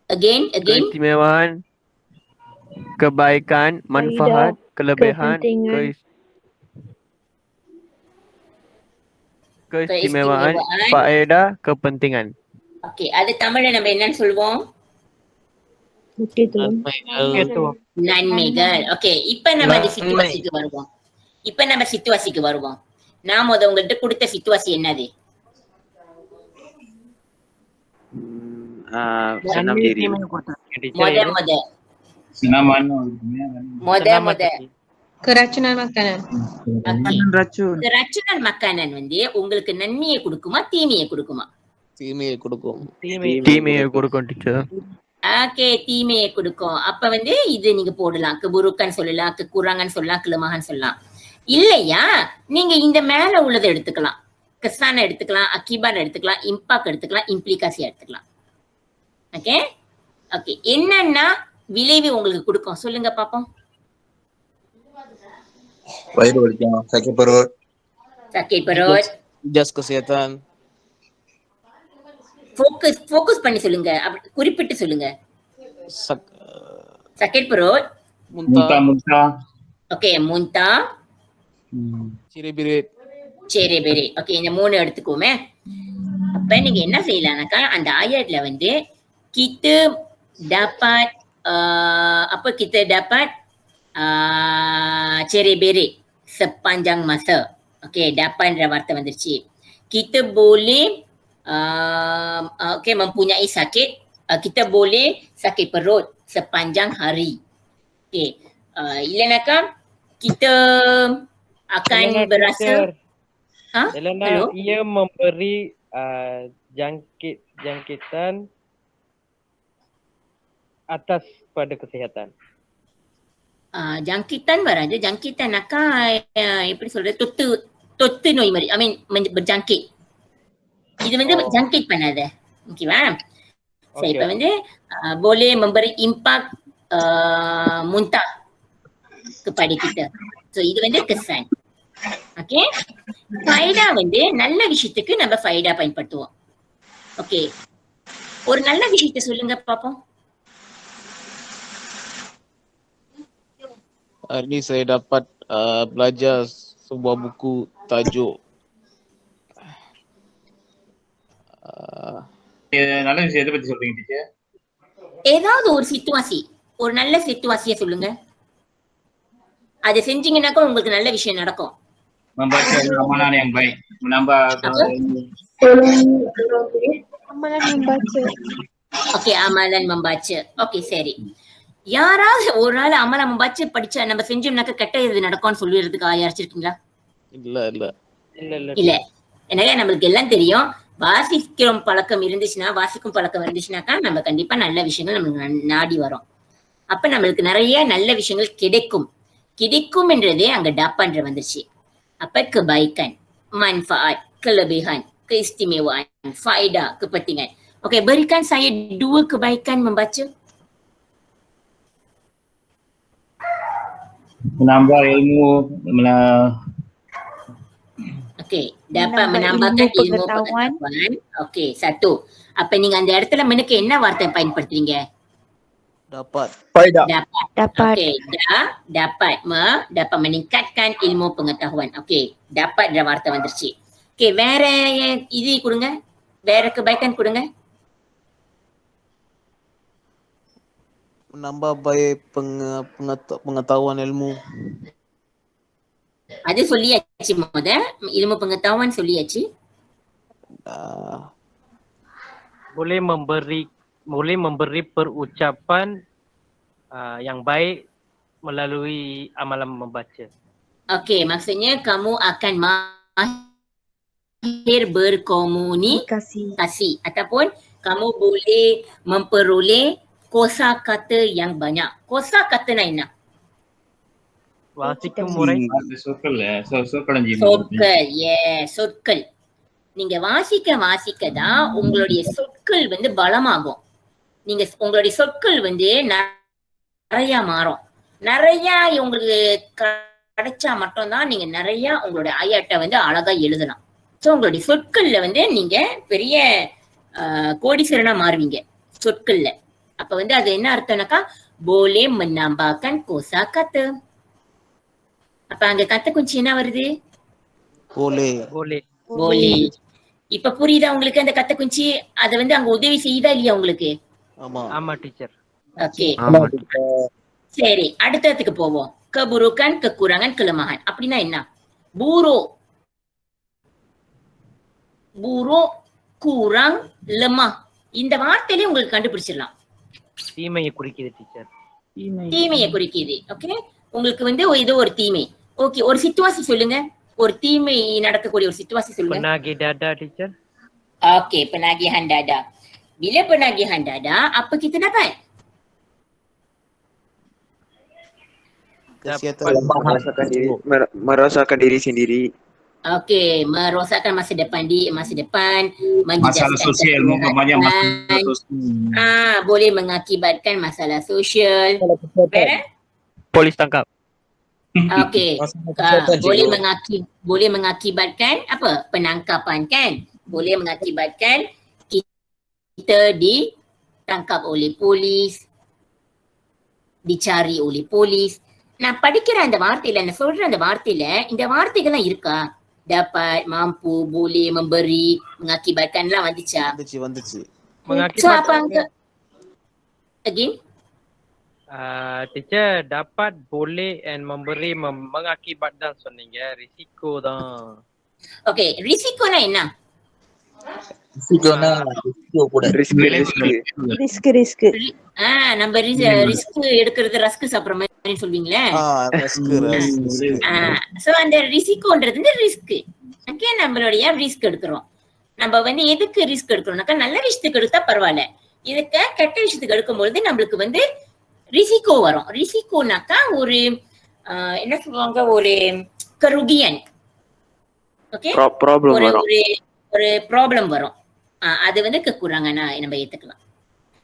again keistimewaan, kebaikan, manfaat, kelebihan, keistimewaan, faedah, kepentingan. Okay, அது தமிழ்ல நம்ம என்னன்னு சொல்லுவோம்? நன்மைகள். ஓகே, இப்ப நம்ம சிச்சுவேஷனுக்கு வருவோம். நான் உங்கள்கிட்ட கொடுத்த சிச்சுவேஷன் என்னது? Keracunan makanan. Okay. Makanan racun. Keracunan makanan வந்து உங்களுக்கு நன்மையை கொடுக்குமா தீமையை கொடுக்குமா? தீமையை கொடுக்கும். தீமையை கொடுக்கும் டீச்சர். ஓகே, தீமையை கொடுக்கும். அப்ப வந்து இது நீங்க போடலாம். keburukan சொல்லலாம், kekurangan சொல்லலாம், kelemahan சொல்லலாம். இல்லையா நீங்க இந்த மேல உள்ளதை எடுத்துக்கலாம். kesan எடுத்துக்கலாம், akibat எடுத்துக்கலாம், impact எடுத்துக்கலாம், implikasi எடுத்துக்கலாம். ஓகே ஓகே, என்னன்னா விளைவு உங்களுக்கு கொடுக்கும் சொல்லுங்க பாப்போம். வயிறு வலிக்கும், sakit perut. sakit perut. Jas kesehatan. Focus பண்ணி சொல்லுங்க, குறிப்பிட்டு சொல்லுங்க. sakit perut. Muntah. Okay, muntah. Cirit-birit. Cirit-birit. Okay, இந்த 3 எடுத்துக்கோமே. அப்ப நீங்க என்ன செய்யலாம்னாக்கா அந்த ஆயatல வந்து kita dapat kita dapat cirit-birit sepanjang masa. Okey, dapatன்ற வார்த்தை வந்துருச்சு. Kita boleh mempunyai sakit, kita boleh sakit perut sepanjang hari. Okey, ilanakkah kita akan berasa Elena, ia memberi jangkitan atas pada kesihatan. Jangkitan வராது. ஜங்கிட்டனாக்கா எப்படி சொல்றது, தொத்து நோய் மாதிரி, ஐ மீன் berjangkit. இது வந்து ஜங்கிட் பண்ணாத, ஓகேவா? சரி, இப்ப வந்து boleh memberi impak muntah kepada kita. So இது வந்து kesan. ஓகே, ஃபைடா வந்து நல்ல விஷயத்துக்கு நம்ம ஃபைடா பயன்படுத்துவோம். ஓகே, ஒரு நல்ல விஷயத்தை சொல்லுங்க பாப்போம். Hari ini saya dapat belajar sebuah buku tajuk நல்ல விஷயம் எதை பத்தி சொல்றீங்க டீச்சர்? ஏதாவது ஒரு சிச்சுவாசி, ஒரு நல்ல சிச்சுவாசிய சொல்லுங்க. அதை செஞ்சீங்கன்னாக்கா உங்களுக்கு நல்ல விஷயம் நடக்கும். Membaca amalan yang baik, menambah Amalan membaca. Okay, amalan membaca. Okay, சரி. யாராவது ஒரு நாள் amalan membaca படிச்சா நம்ம செஞ்சோம்னாக்க கெட்ட இது நடக்கும்னு சொல்லிடுறதுக்கு யாரிச்சிருக்கீங்களா? இல்ல. எனவே நம்மளுக்கு எல்லாம் தெரியும். வாசிக்கும் பழக்கம் இருந்துச்சுனாக்கா நம்ம கண்டிப்பா நல்ல விஷயங்கள் நம்மளுக்கு நாடி வரும். அப்ப நம்மளுக்கு நிறைய நல்ல விஷயங்கள் கிடைக்கும் என்றதே அங்க dapat வந்துருச்சு. அப்ப kebaikan, manfaat, kelebihan, keistimewaan, faedah, kepentingan. Okey, berikan saya 2 kebaikan membaca. menambah ilmu, Okey, dapat menambahkan ilmu pengetahuan. Okey, 1. அப்ப நீங்க அந்த இடத்துல மெனுக்கு என்ன வார்த்தை பயன்படுத்துறீங்க? dapat. Dapat. Okey, dapat meningkatkan ilmu pengetahuan. Okey, dapat என்ற வார்த்தை வந்துருச்சு. Okey, வேற இது கொடுங்க. வேற kebaikan கொடுங்க. Menambah baik pengetahuan ilmu. அது சொல்லியாச்சு ilmu pengetahuan சொல்லியாச்சு. Boleh memberi perucapan yang baik melalui amalan membaca. Okey, maksudnya kamu akan mahir berkomunikasi ataupun kamu boleh memperoleh kosakata yang banyak. Kosakata என்ன? வாசிக்கும் முறை. சொற்கள். சொற்கள். நீங்க வாசிக்க தான் உங்களுடைய சொற்கள் வந்து பலமாகும். நீங்க உங்களுடைய சொற்கள் வந்து நிறைய மாறும். நிறைய உங்களுக்கு கிடைச்சா மட்டும்தான் நீங்க நிறைய உங்களுடைய ஐயாட்ட வந்து அழகா எழுதலாம். ஸோ உங்களுடைய சொற்கள்ல வந்து நீங்க பெரிய கோடீஸ்வரனா மாறுவீங்க சொற்கள்ல. அப்ப வந்து அது என்ன அர்த்தம்னாக்கா boleh menambahkan kosakata. அப்ப அங்க கத்த குஞ்சி என்ன வருது? boleh. இப்ப புரியுதா உங்களுக்கு அந்த கத்த குஞ்சி? அது வந்து அங்க உதவி செய்யுதா இல்லையா உங்களுக்கு? ஆமா டீச்சர். ஓகே, சரி, அடுத்ததுக்கு போவோம். keburukan, kekurangan, kelemahan. அப்படின்னா என்ன? buruk, kurang, lemah. இந்த வார்த்தையிலே உங்களுக்கு கண்டுபிடிச்சிடலாம். தீமையை குறிக்குது டீச்சர். தீமையை குறிக்குது. ஓகே, உங்களுக்கு வந்து ஏதோ ஒரு தீமை. ஓகே, ஒரு சிச்சுவாசி சொல்லுங்க. ஒரு தீமை நடக்கக்கூடிய ஒரு சிச்சுவாசி சொல்லுங்க. Penagih dada teacher. Okey, penagihan dada. Bila penagihan dada, apa kita dapat? Kesihatan Merosakkan diri sendiri. Okey, merosakkan masa depan Masalah sosial, banyak masalah sosial. boleh mengakibatkan masalah sosial. Polis tangkap. Okey. Boleh mengakibatkan apa? Penangkapan kan? Boleh mengakibatkan kita ditangkap oleh polis, dicari oleh polis. நான் படிக்கிற அந்த வார்த்தையில, நான் சொல்ற அந்த வார்த்தையில இந்த வார்த்தைகள்லாம் இருக்கா? Dapat, mampu, boleh, memberi, mengakibatkanலாம் வந்துச்சா? வந்துச்சு. So apa angka? Again? Teacher, dapat, boleh and memberi mengakibatkan சொன்னீங்க. risiko தான். Okay, risikoனா என்ன? ரிஸ்க் நம்ம ரிஸ்க் எடுக்கிறது ரஸ்க் சாப்பிடுற மாதிரி சொல்வீங்களே. சோ அந்த ரிஸ்கோன்றது வந்து ரிஸ்க். ஓகே, நம்மளுடைய ரிஸ்க் எடுக்கிறோம். நம்ம வந்து எதுக்கு ரிஸ்க் எடுக்கிறோம்னாக்கா நல்ல விஷயத்துக்கு எடுத்தா பரவாயில்ல. இதுக்கு கெட்ட விஷயத்துக்கு எடுக்கும்பொழுது நம்மளுக்கு வந்து ரிசிகோ வரும். ரிசிகோனாக்கா ஒரு என்ன சொல்லுவாங்க, ஒரு கருகியன். ஓகே, ஒரு ப்ராப்ளம் வரும். அது வந்து kekurangan நம்ம ஏத்துக்கலாம்.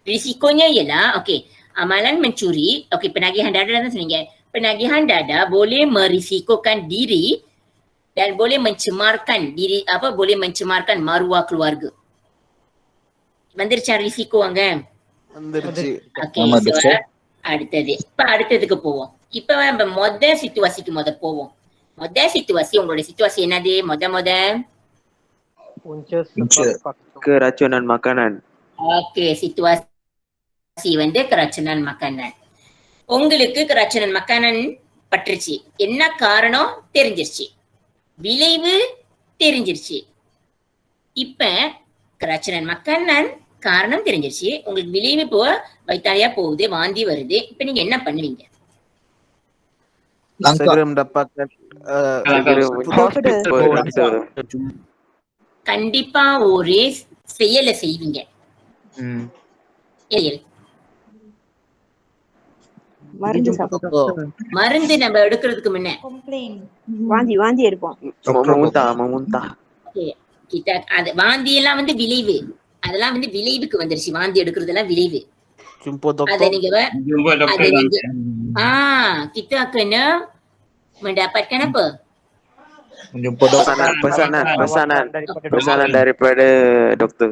Risikonya ialah, okey, amalan mencuri, okey, penagihan dada kan சொன்னீங்க. Penagihan dada boleh merisikokan diri dan boleh mencemarkan diri, boleh mencemarkan maruah keluarga. வந்துருச்சா risiko அங்க? வந்துருச்சு. Okay, so அடுத்தது. இப்ப அடுத்ததுக்கு போவோம். இப்ப நம்ம மொத சிச்சுவேஷனுக்கு போவோம். மொத சிச்சுவேஷன், உங்களுடைய சிச்சுவேஷன் என்னது? மொத Punca sebab Keracunan makanan. Okey, situasi வந்து keracunan makanan. உங்களுக்கு keracunan makanan பட்டுருச்சு. என்ன காரணம் தெரிஞ்சிருச்சு, விளைவு தெரிஞ்சிருச்சு. இப்ப keracunan makanan காரணம் தெரிஞ்சிருச்சு, உங்களுக்கு விளைவு வயித்தாலையா போகுது, வாந்தி வருது. இப்ப நீங்க என்ன பண்ணுவீங்க? Segera mendapatkan கண்டிப்பா ஒரு செயலை செய்வீங்க. மருந்து நம்ம எடுக்கிறதுக்கு முன்ன வாந்தி எடுப்போம். கிட்ட அது வாந்தி எல்லாம் வந்து விளைவு, அதெல்லாம் வந்து விளைவுக்கு வந்துருச்சு. வாந்தி எடுக்கிறதெல்லாம் விளைவு. அதை நீங்க kita kena mendapatkan apa? Pesanan daripada doktor.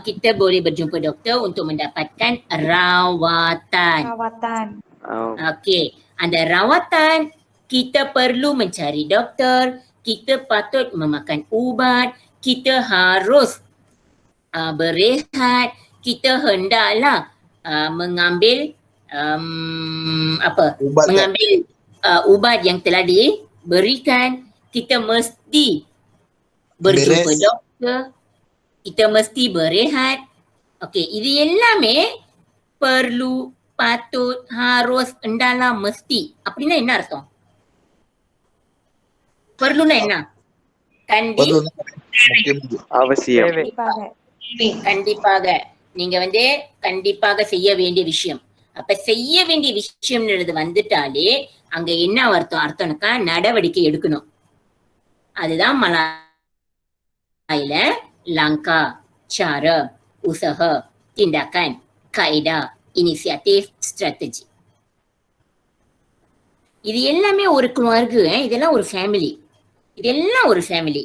Kita boleh berjumpa doktor untuk mendapatkan rawatan. Okey, ada rawatan, kita perlu mencari doktor, kita patut memakan ubat, kita harus berehat, kita hendaklah mengambil mengambil ubat yang telah diberikan. Kita mesti berjumpa doktor, kita mesti berehat. Okey, இது எல்லாமே perlu, patut, harus, hendaklah, mesti. அப்படின்னா என்ன அர்த்தம்? perluனா என்ன? அவசியம். கண்டிப்பாக நீங்க வந்து கண்டிப்பாக செய்ய வேண்டிய விஷயம். அப்ப செய்ய வேண்டிய விஷயம்ன்றது வந்துட்டாலே அங்க என்ன அர்த்தம்னாக்கா நடவடிக்கை எடுக்கணும். அதுதான் மலாயில langkah, cara, usaha, tindakan, kaedah, inisiatif, strategi. இது எல்லாமே ஒரு குழுவார்க்கு, இதெல்லாம் ஒரு ஃபேமிலி. இதெல்லாம் ஒரு ஃபேமிலி.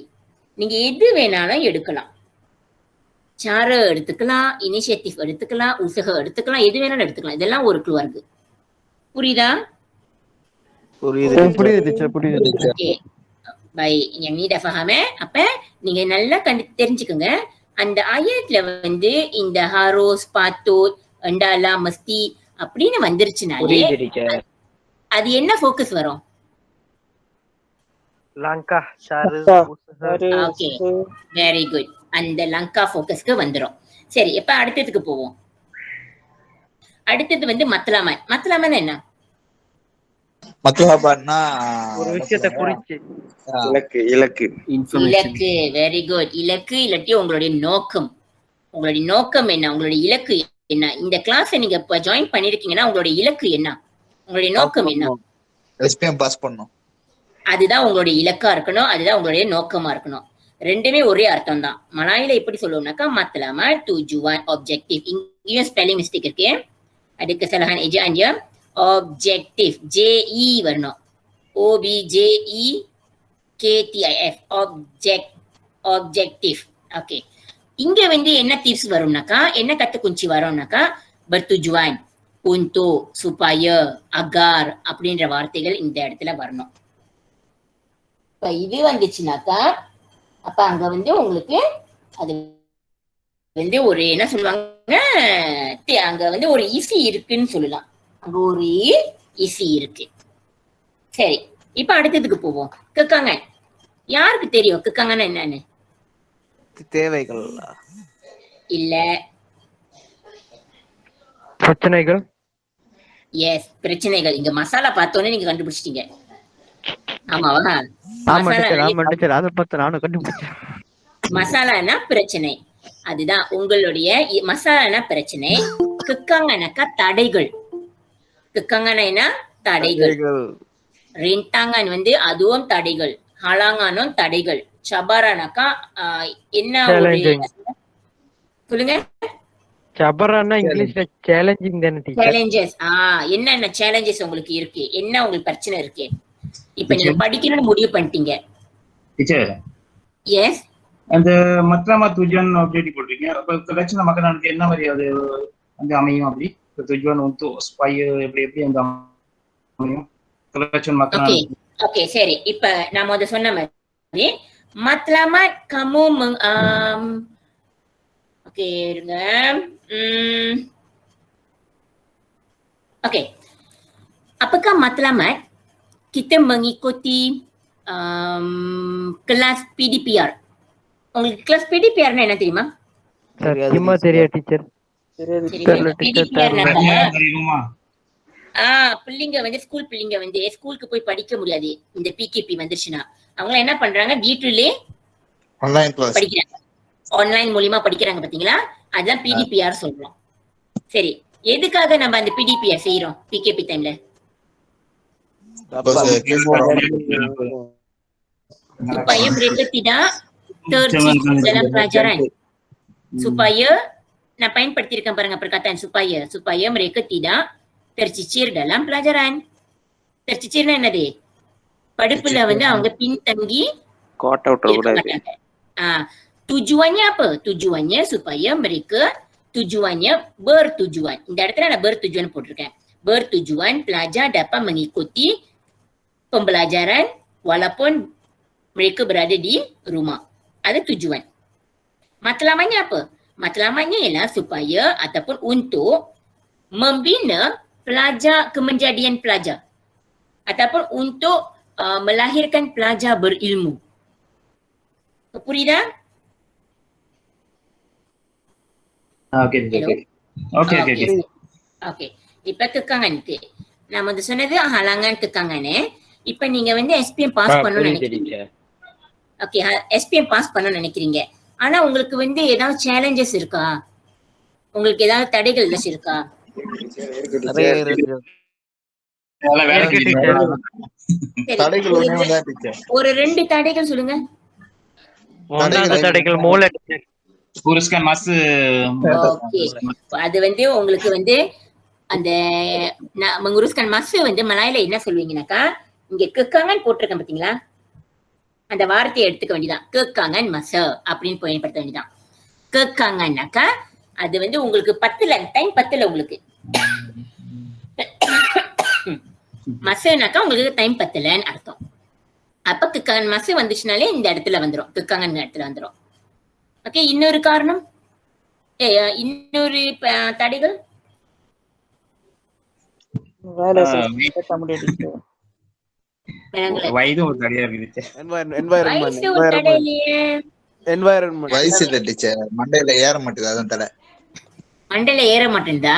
நீங்க எது வேணாலும் எடுக்கலாம். சார எடுத்துக்கலாம், இனிஷியேட்டிவ் எடுத்துக்கலாம், உசக எடுத்துக்கலாம், எது வேணாலும் எடுத்துக்கலாம். இதெல்லாம் ஒரு குழுவார்க்கு. புரியுதா? புரியுது. Okay. Baik, yang ni dah faham apa? நீங்க நல்லா தெரிஞ்சுக்கோங்க. அந்த ஆயத்துல வந்து இந்த harus, patut, hendaklah, mesti அப்படின்னு வந்துருச்சுனாலே அது என்ன ஃபோக்கஸ் வரும்? langkah, cara, usaha. Okay, very good. அந்த லங்கா ஃபோக்கஸ்க்கு வந்துரும். சரி, இப்ப அடுத்ததுக்கு போவோம். அடுத்தது வந்து மத்தலாமன். மத்தலாமன் என்ன? மத்லஹாபான்னா ஒரு என்ன விஷயத்தை சொல்லுவாங்க? குறிச்சு. இலக்கு இலக்கு. Very good. இலக்கு இல்லாட்டி உங்களுடைய நோக்கம். உங்களுடைய நோக்கம் என்ன? உங்களுடைய இலக்கு என்ன? இந்த கிளாஸை நீங்க இப்ப ஜாயின் பண்ணிருக்கீங்கன்னா உங்களுடைய இலக்கு என்ன? உங்களுடைய நோக்கம் என்ன? SPM பாஸ் பண்ணணும். அதுதான் உங்களுடைய இலக்கா இருக்கணும். அதுதான் உங்களுடைய நோக்கமா இருக்கணும். ரெண்டுமே ஒரே அர்த்தம் தான். மலாயில எப்படி சொல்லுவோம்னாக்கா மத்தலமா tujuan objektif. இங்கேயும் ஸ்பெல்லிங் மிஸ்டேக் இருக்கு. ada kesalahan ejaan dia. Objektif. JE வரணும். OBJEKTIF. Objektif. ஓகே. இங்க வந்து என்ன டிப்ஸ் வரும்னாக்கா, என்ன கத்துக்குஞ்சி வரும்னாக்கா, bertujuan, untuk, supaya, agar அப்படின்ற வார்த்தைகள் இந்த இடத்துல வரணும். இப்ப இது வந்துச்சுனாக்கா அப்ப அங்க வந்து உங்களுக்கு அது வந்து ஒரு என்ன சொல்லுவாங்க, அங்க வந்து ஒரு இசி இருக்குன்னு சொல்லலாம். அங்க ஒரு இசி இருக்கு. சரி, இப்ப அடுத்ததுக்கு போவோம். கேட்காங்க, யாருக்கு தெரியும் கேட்காங்கன்னா என்னன்னு? தேவைகள் இல்ல. பிரச்சனைகள். எஸ், பிரச்சனைகள். இங்க மசாலா பார்த்தோன்னே நீங்க கண்டுபிடிச்சிட்டீங்க. ஆமாவா? அதை பார்த்து நானும் கண்டுபிடிச்சேன். மசாலானா பிரச்சனை. அதுதான் உங்களுடைய மசாலானா பிரச்சனை. கிக்காங்கனாக்கா தடைகள். கிக்காங்கனா என்ன? தடைகள். ரிண்டாங்கன் வந்து அதுவும் தடைகள். ஹலாங்கானும் தடைகள். சபாரானாக்கா என்ன ஒரு சொல்லுங்க. சபரானா இங்கிலீஷ்ல சேலஞ்சிங் தானே டீச்சர்? சேலஞ்சஸ். என்னென்ன சேலஞ்சஸ் உங்களுக்கு இருக்கு? என்ன உங்களுக்கு பிரச்சனை இருக்கு? இப்ப நீங்க படிக்கணும்னு முடிவு பண்ணிட்டீங்க. Teacher, yes. அந்த மத்லமா tujuan objektif போடுறீங்க. அப்ப கலெக்ஷன் மக்களுக்கு என்ன மாதிரி அது வந்து அமையும்? அப்படி tujuan untuk supaya எப்படி அந்த அமையும் கலெக்ஷன் மக்கள்? ஓகே சரி. இப்ப நான் முத சொன்ன மாதிரி matlamat kamu oke இருங்க. Oke. Apakah matlamat kita mengikuti kelas PDPR? உங்களுக்கு கிளாஸ் PDPR என்ன தெரியுமா? சத்தியமா தெரியாது டீச்சர். பிள்ளைங்க வந்து ஸ்கூல் பிள்ளைங்க வந்து ஸ்கூலுக்கு போய் படிக்க முடியாது. இந்த PKP வந்துருச்சுன்னா அவங்க என்ன பண்றாங்க, வீட்டுலயே படிக்கிறாங்க. ஆன்லைன் மூலியமா படிக்கிறாங்க பாத்தீங்களா? அதுதான் PDPR சொல்றோம். சரி, எதுக்காக நம்ம அந்த PDPR செய்யறோம் PKP டைம்ல? Supaya mereka tidak tercicir dalam pelajaran. Supaya, நான் பயன்படுத்தியிருக்கேன் பாருங்க perkataan supaya mereka tidak tercicir dalam pelajaran. Tercicirனா என்னது? படிப்புல வந்து அவங்க பின்தங்கி இருக்க மாட்டாங்க. Tujuannya apa? Tujuannya supaya mereka tujuannya bertujuan. இந்த இடத்துல நான் bertujuan போட்டிருக்கேன். Bertujuan pelajar dapat mengikuti pembelajaran walaupun mereka berada di rumah. Ada tujuan. Matlamatnya apa? Matlamatnya ialah supaya ataupun untuk membina pelajar kemenjadian pelajar ataupun untuk melahirkan pelajar berilmu. Puridha? Okay. இப்ப கேட்காங்கன்ட்டு நான் வந்து சொன்னது ஹலாங்கான் கேட்காங்கன்னு. இப்ப நீங்க வந்து SPM pass பண்ணணும்னு நினைக்கிறீங்க. Okay, SPM pass பண்ணணும்னு நினைக்கிறீங்க. ஆனா உங்களுக்கு வந்து ஏதாவது சேலஞ்சஸ் இருக்கா? உங்களுக்கு ஏதாவது தடைகள் ஏதாச்சும் இருக்கா? ஒரு 2 தடைகள் சொல்லுங்க. தடைகள் மூல uruskan masa. ஓகே, அது வந்து உங்களுக்கு வந்து அந்த menguruskan masa வந்து மலாயில என்ன சொல்வீங்கன்னாக்கா, இங்க கேட்காங்கன்னு போட்டிருக்கேன் பாத்தீங்களா, அந்த வார்த்தையை எடுத்துக்க வேண்டியதான். கேட்காங்கன் மச அப்படின்னு பயன்படுத்த வேண்டியதான். கேட்காங்கன்னாக்கா அது வந்து உங்களுக்கு டைம் பத்தல உங்களுக்கு. மசனாக்கா உங்களுக்கு டைம் பத்தலன்னு அர்த்தம். அப்ப கேட்காங்கன் மச வந்துச்சுனாலே இந்த இடத்துல வந்துடும், கேட்காங்கன்னு இடத்துல வந்துடும். ஓகே, இன்னொரு காரணம், இன்னொரு தடைகள். வயது ஒரு தடையா இருக்கு. வயசு இல்ல டீச்சர், மண்டையில ஏற மாட்டேங்குது, அதான் தடை. மண்டையில ஏற மாட்டேங்குதா?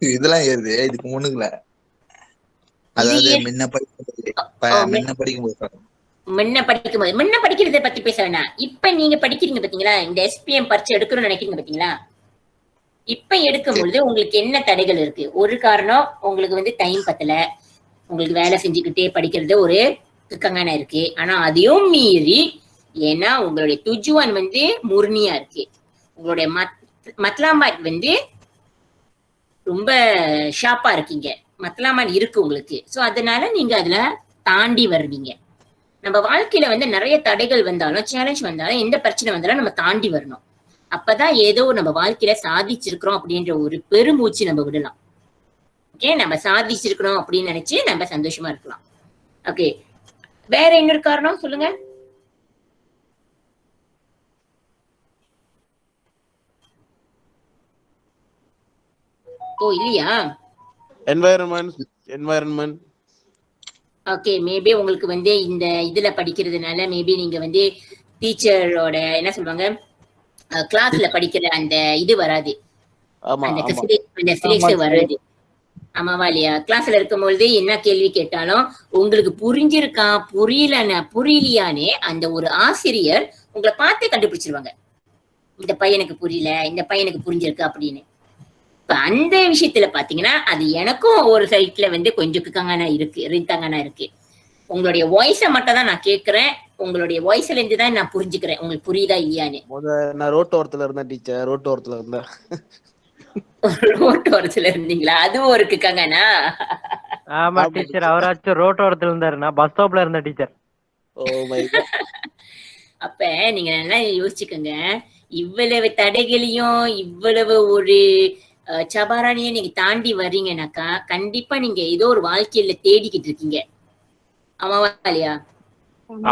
இதெல்லாம் ஏறுது, இதுக்கு முன்னுக்குல அதாவது இது முன்ன படிக்கும்போது முன்ன படிக்கிறத பத்தி பேச வேணாம். இப்ப நீங்க படிக்கிறீங்க பாத்தீங்களா, இந்த SPM பரீட்சை எடுக்கணும்னு நினைக்கிறீங்க பாத்தீங்களா, இப்ப எடுக்கும் பொழுது உங்களுக்கு என்ன தடைகள் இருக்கு? ஒரு காரணம் உங்களுக்கு வந்து டைம் பத்தல, உங்களுக்கு வேலை செஞ்சுக்கிட்டே படிக்கிறது ஒரு கங்கனா இருக்கு. ஆனா அதையும் மீறி ஏன்னா உங்களுடைய துஜுவான் வந்து முர்னியா இருக்கு, உங்களுடைய மத்லாமாட் வந்து ரொம்ப ஷார்ப்பா இருக்கீங்க, மத்லாமாட் இருக்கு உங்களுக்கு. சோ அதனால நீங்க அதுல தாண்டி வருவீங்க. நம்ம வாழ்க்கையில வந்து நிறைய தடைகள் வந்தாலும் சேலஞ்ச் வந்தாலும் எந்த பிரச்சனை வந்தாலும் நம்ம தாண்டி வரணும். அப்பதான் ஏதோ நம்ம வாழ்க்கையில சாதிச்சிருக்கிறோம் அப்படின்ற ஒரு பெருமூச்சு நம்ம விடலாம். ஓகே, நம்ம சாதிச்சிருக்கணும் அப்படின்னு நினைச்சு நம்ம சந்தோஷமா இருக்கலாம். ஓகே, வேற இன்னொரு காரணம் சொல்லுங்க. ஓ இல்லையா? என்வாயரன்மெண்ட். ஓகே, மேபி உங்களுக்கு வந்து இந்த இதுல படிக்கிறதுனால மேபி நீங்க வந்து டீச்சரோட என்ன சொல்லுவாங்க கிளாஸ்ல படிக்கிற அந்த இது வராது, அந்த ஃபெசிலிட்டி வராது. ஆமாவா இல்லையா? கிளாஸ்ல இருக்கும்பொழுது என்ன கேள்வி கேட்டாலும் உங்களுக்கு புரிஞ்சிருக்கா புரியலையானே அந்த ஒரு ஆசிரியர் உங்களை பார்த்து கண்டுபிடிச்சிருவாங்க, இந்த பையனுக்கு புரியல, இந்த பையனுக்கு புரிஞ்சிருக்கு அப்படின்னு. இப்ப அந்த விஷயத்துல பாத்தீங்கன்னா அது எனக்கும் ஒரு சைட்ல வந்து கொஞ்சம் ரித்தாங்கனா இருக்கு. உங்களுடைய வாய்ஸை மட்டும் தான் நான் கேட்கிறேன், உங்களுடைய வாய்ஸ்ல இருந்து தான் நான் புரிஞ்சுக்கிறேன் உங்களுக்கு புரியுதா இல்லையான்னு. நான் ரோட்டோரத்துல இருந்தேன் டீச்சர், ரோட்டோரத்துல இருந்தேன். ரோட்டோரத்துல இருந்தீங்களா? அதுவும் ஒரு கங்கனா? ஆமா டீச்சர், அவராச்சும் ரோட்டோரத்துல இருந்தாரு, நான் பஸ் ஸ்டாப்ல இருந்த டீச்சர். அப்ப நீங்க நல்லா யோசிச்சுக்கோங்க, இவ்வளவு தடைகளையும் இவ்வளவு ஒரு சபாரானியும் நீங்க தாண்டி வர்றீங்கன்னாக்கா கண்டிப்பா நீங்க ஏதோ ஒரு வாழ்க்கையில தேடிக்கிட்டு இருக்கீங்க. ஆமாவா இல்லையா?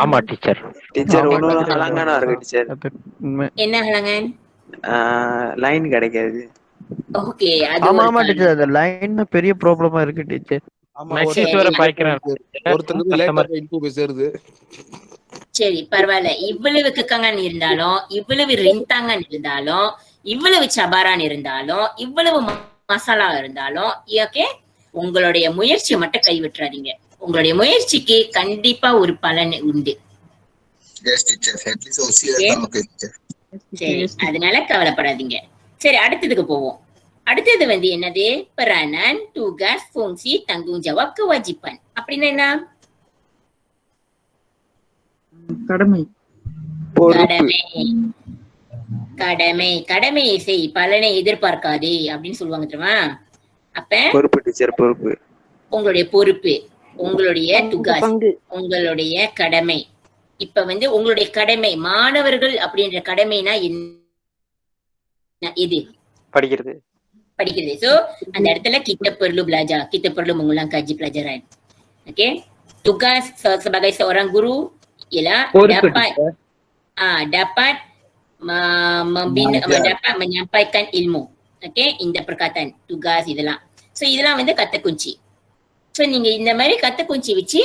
ஆமா டீச்சர். டீச்சர் ஒண்ணு ஹலங்கானா இருக்கு டீச்சர். என்ன ஹலங்கன்? லைன் கிடைக்காது. ஓகே, அது ஆமா டீச்சர், அந்த லைன் பெரிய ப்ராப்ளமா இருக்கு டீச்சர். மெசேஜ் வர பாய்க்கிறாங்க, ஒருத்தருக்கு லேட்டா இன்பு பேசுறது. சரி பரவாயில்ல, இவ்வளவு கங்கன் இருந்தாலும் இவ்வளவு ரிந்தாங்கன் இருந்தாலும் இவ்வளவு சபாரான் இருந்தாலும் இவ்வளவு மசாலா இருந்தாலும் ஓகே, உங்களுடைய முயற்சியை மட்டும் கைவிட்டுறாதீங்க. உங்களுடைய முயற்சிக்கு கண்டிப்பா ஒரு பலன் உண்டு. சரி, அதனால கவலைப்படாதீங்க. சரி, அடுத்ததுக்கு போவோம். அடுத்தது வந்து என்னது? peranan, tugas, fungsi, tanggung jawab, kewajiban. அப்படின்னா என்ன? கடமை. கடமையை செய், பலனை எதிர்பார்க்காதே அப்படின்னு சொல்லுவாங்க தெரியுமா? அப்ப பொறுப்பு டீச்சர், பொறுப்பு. உங்களுடைய பொறுப்பு, உங்களுடைய துகாஸ், உங்களுடைய கடமை. இப்ப வந்து உங்களுடைய கடமை மாணவர்கள் அப்படின்ற கடமைனா என்ன? இது படிக்கிறது. So அந்த இடத்துல kita perlu belajar, kita perlu mengulang kaji pelajaran. Okey, tugas sebagai seorang guru ialah dapat menyampaikan ilmu. Okey, இந்த perkataan tugas இதெல்லாம். So இதெல்லாம் வந்து கத்த குஞ்சி. So நீங்க இந்த மாதிரி கத்த குஞ்சி வச்சு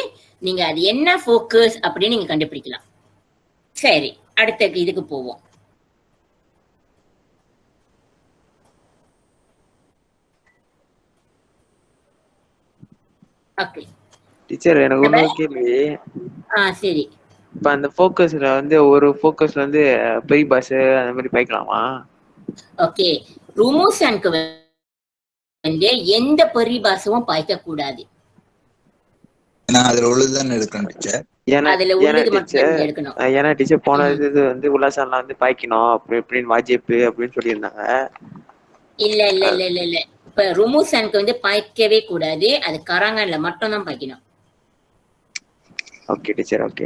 நீங்க அது என்ன ஃபோக்கஸ் அப்படின்னு நீங்க கண்டுபிடிக்கலாம். சரி, அடுத்த இதுக்கு போவோம். ஓகே டீச்சர், எனக்கு இன்னொரு கேள்வி. சரி, இப்ப அந்த ஃபோக்கஸ்ல வந்து ஒரு ஃபோக்கஸ்ல வந்து பெய் பாஸ் அந்த மாதிரி பாய்க்கலாமா? ஓகே, ரூமோசானுக்கு வந்து எந்த பரிபாசமும் பாய்க்க கூடாது. அதுல உள்ளதுதான் எடுக்கணும் டீச்சர். ஏன்னா டீச்சர் போன இது வந்து உல்லாசம்லாம் வந்து பாய்க்கணும் அப்படின்னு வாஜிப்பு அப்படின்னு சொல்லியிருந்தாங்க. இல்ல இல்ல இல்ல இல்ல இல்ல இப்ப ரூமோசானுக்கு வந்து பாய்க்கவே கூடாது, அது கராங்கன்ல மட்டும் தான் பாய்க்கணும். Okay teacher, okay.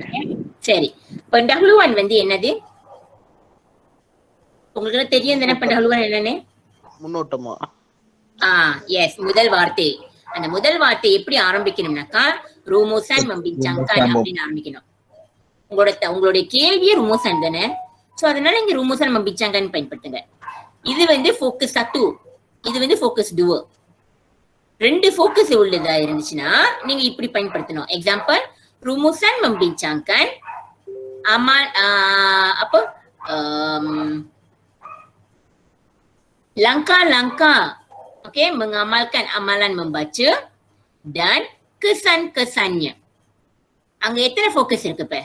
சரி, pendahuluan வந்து என்னது? உங்களுக்கு தெரியும் தானே pendahuluan என்னன்னு? முன்னோட்டமா? எஸ், முதல் வார்த்தை. அந்த முதல் வார்த்தை எப்படி ஆரம்பிக்கணும்னாக்கா ரூமோசான் membincangkan அப்படின்னு ஆரம்பிக்கணும். உங்களுடைய கேள்வியே ரூமோசான் தானே, சோ அதனால இங்க ரூமோசான் membincangkan பயன்படுத்துங்க. இது வந்து ஃபோக்கஸ் 1, இது வந்து ஃபோக்கஸ் 2. ரெண்டு ஃபோக்கஸ் உள்ளதா இருந்துச்சுன்னா நீங்க இப்படி பயன்படுத்தணும். Example, rumusan membincangkan langkah-langkah, mengamalkan amalan membaca dan kesan-kesannya. அங்க எத்தனை ஃபோக்கஸ் இருக்கு இப்ப?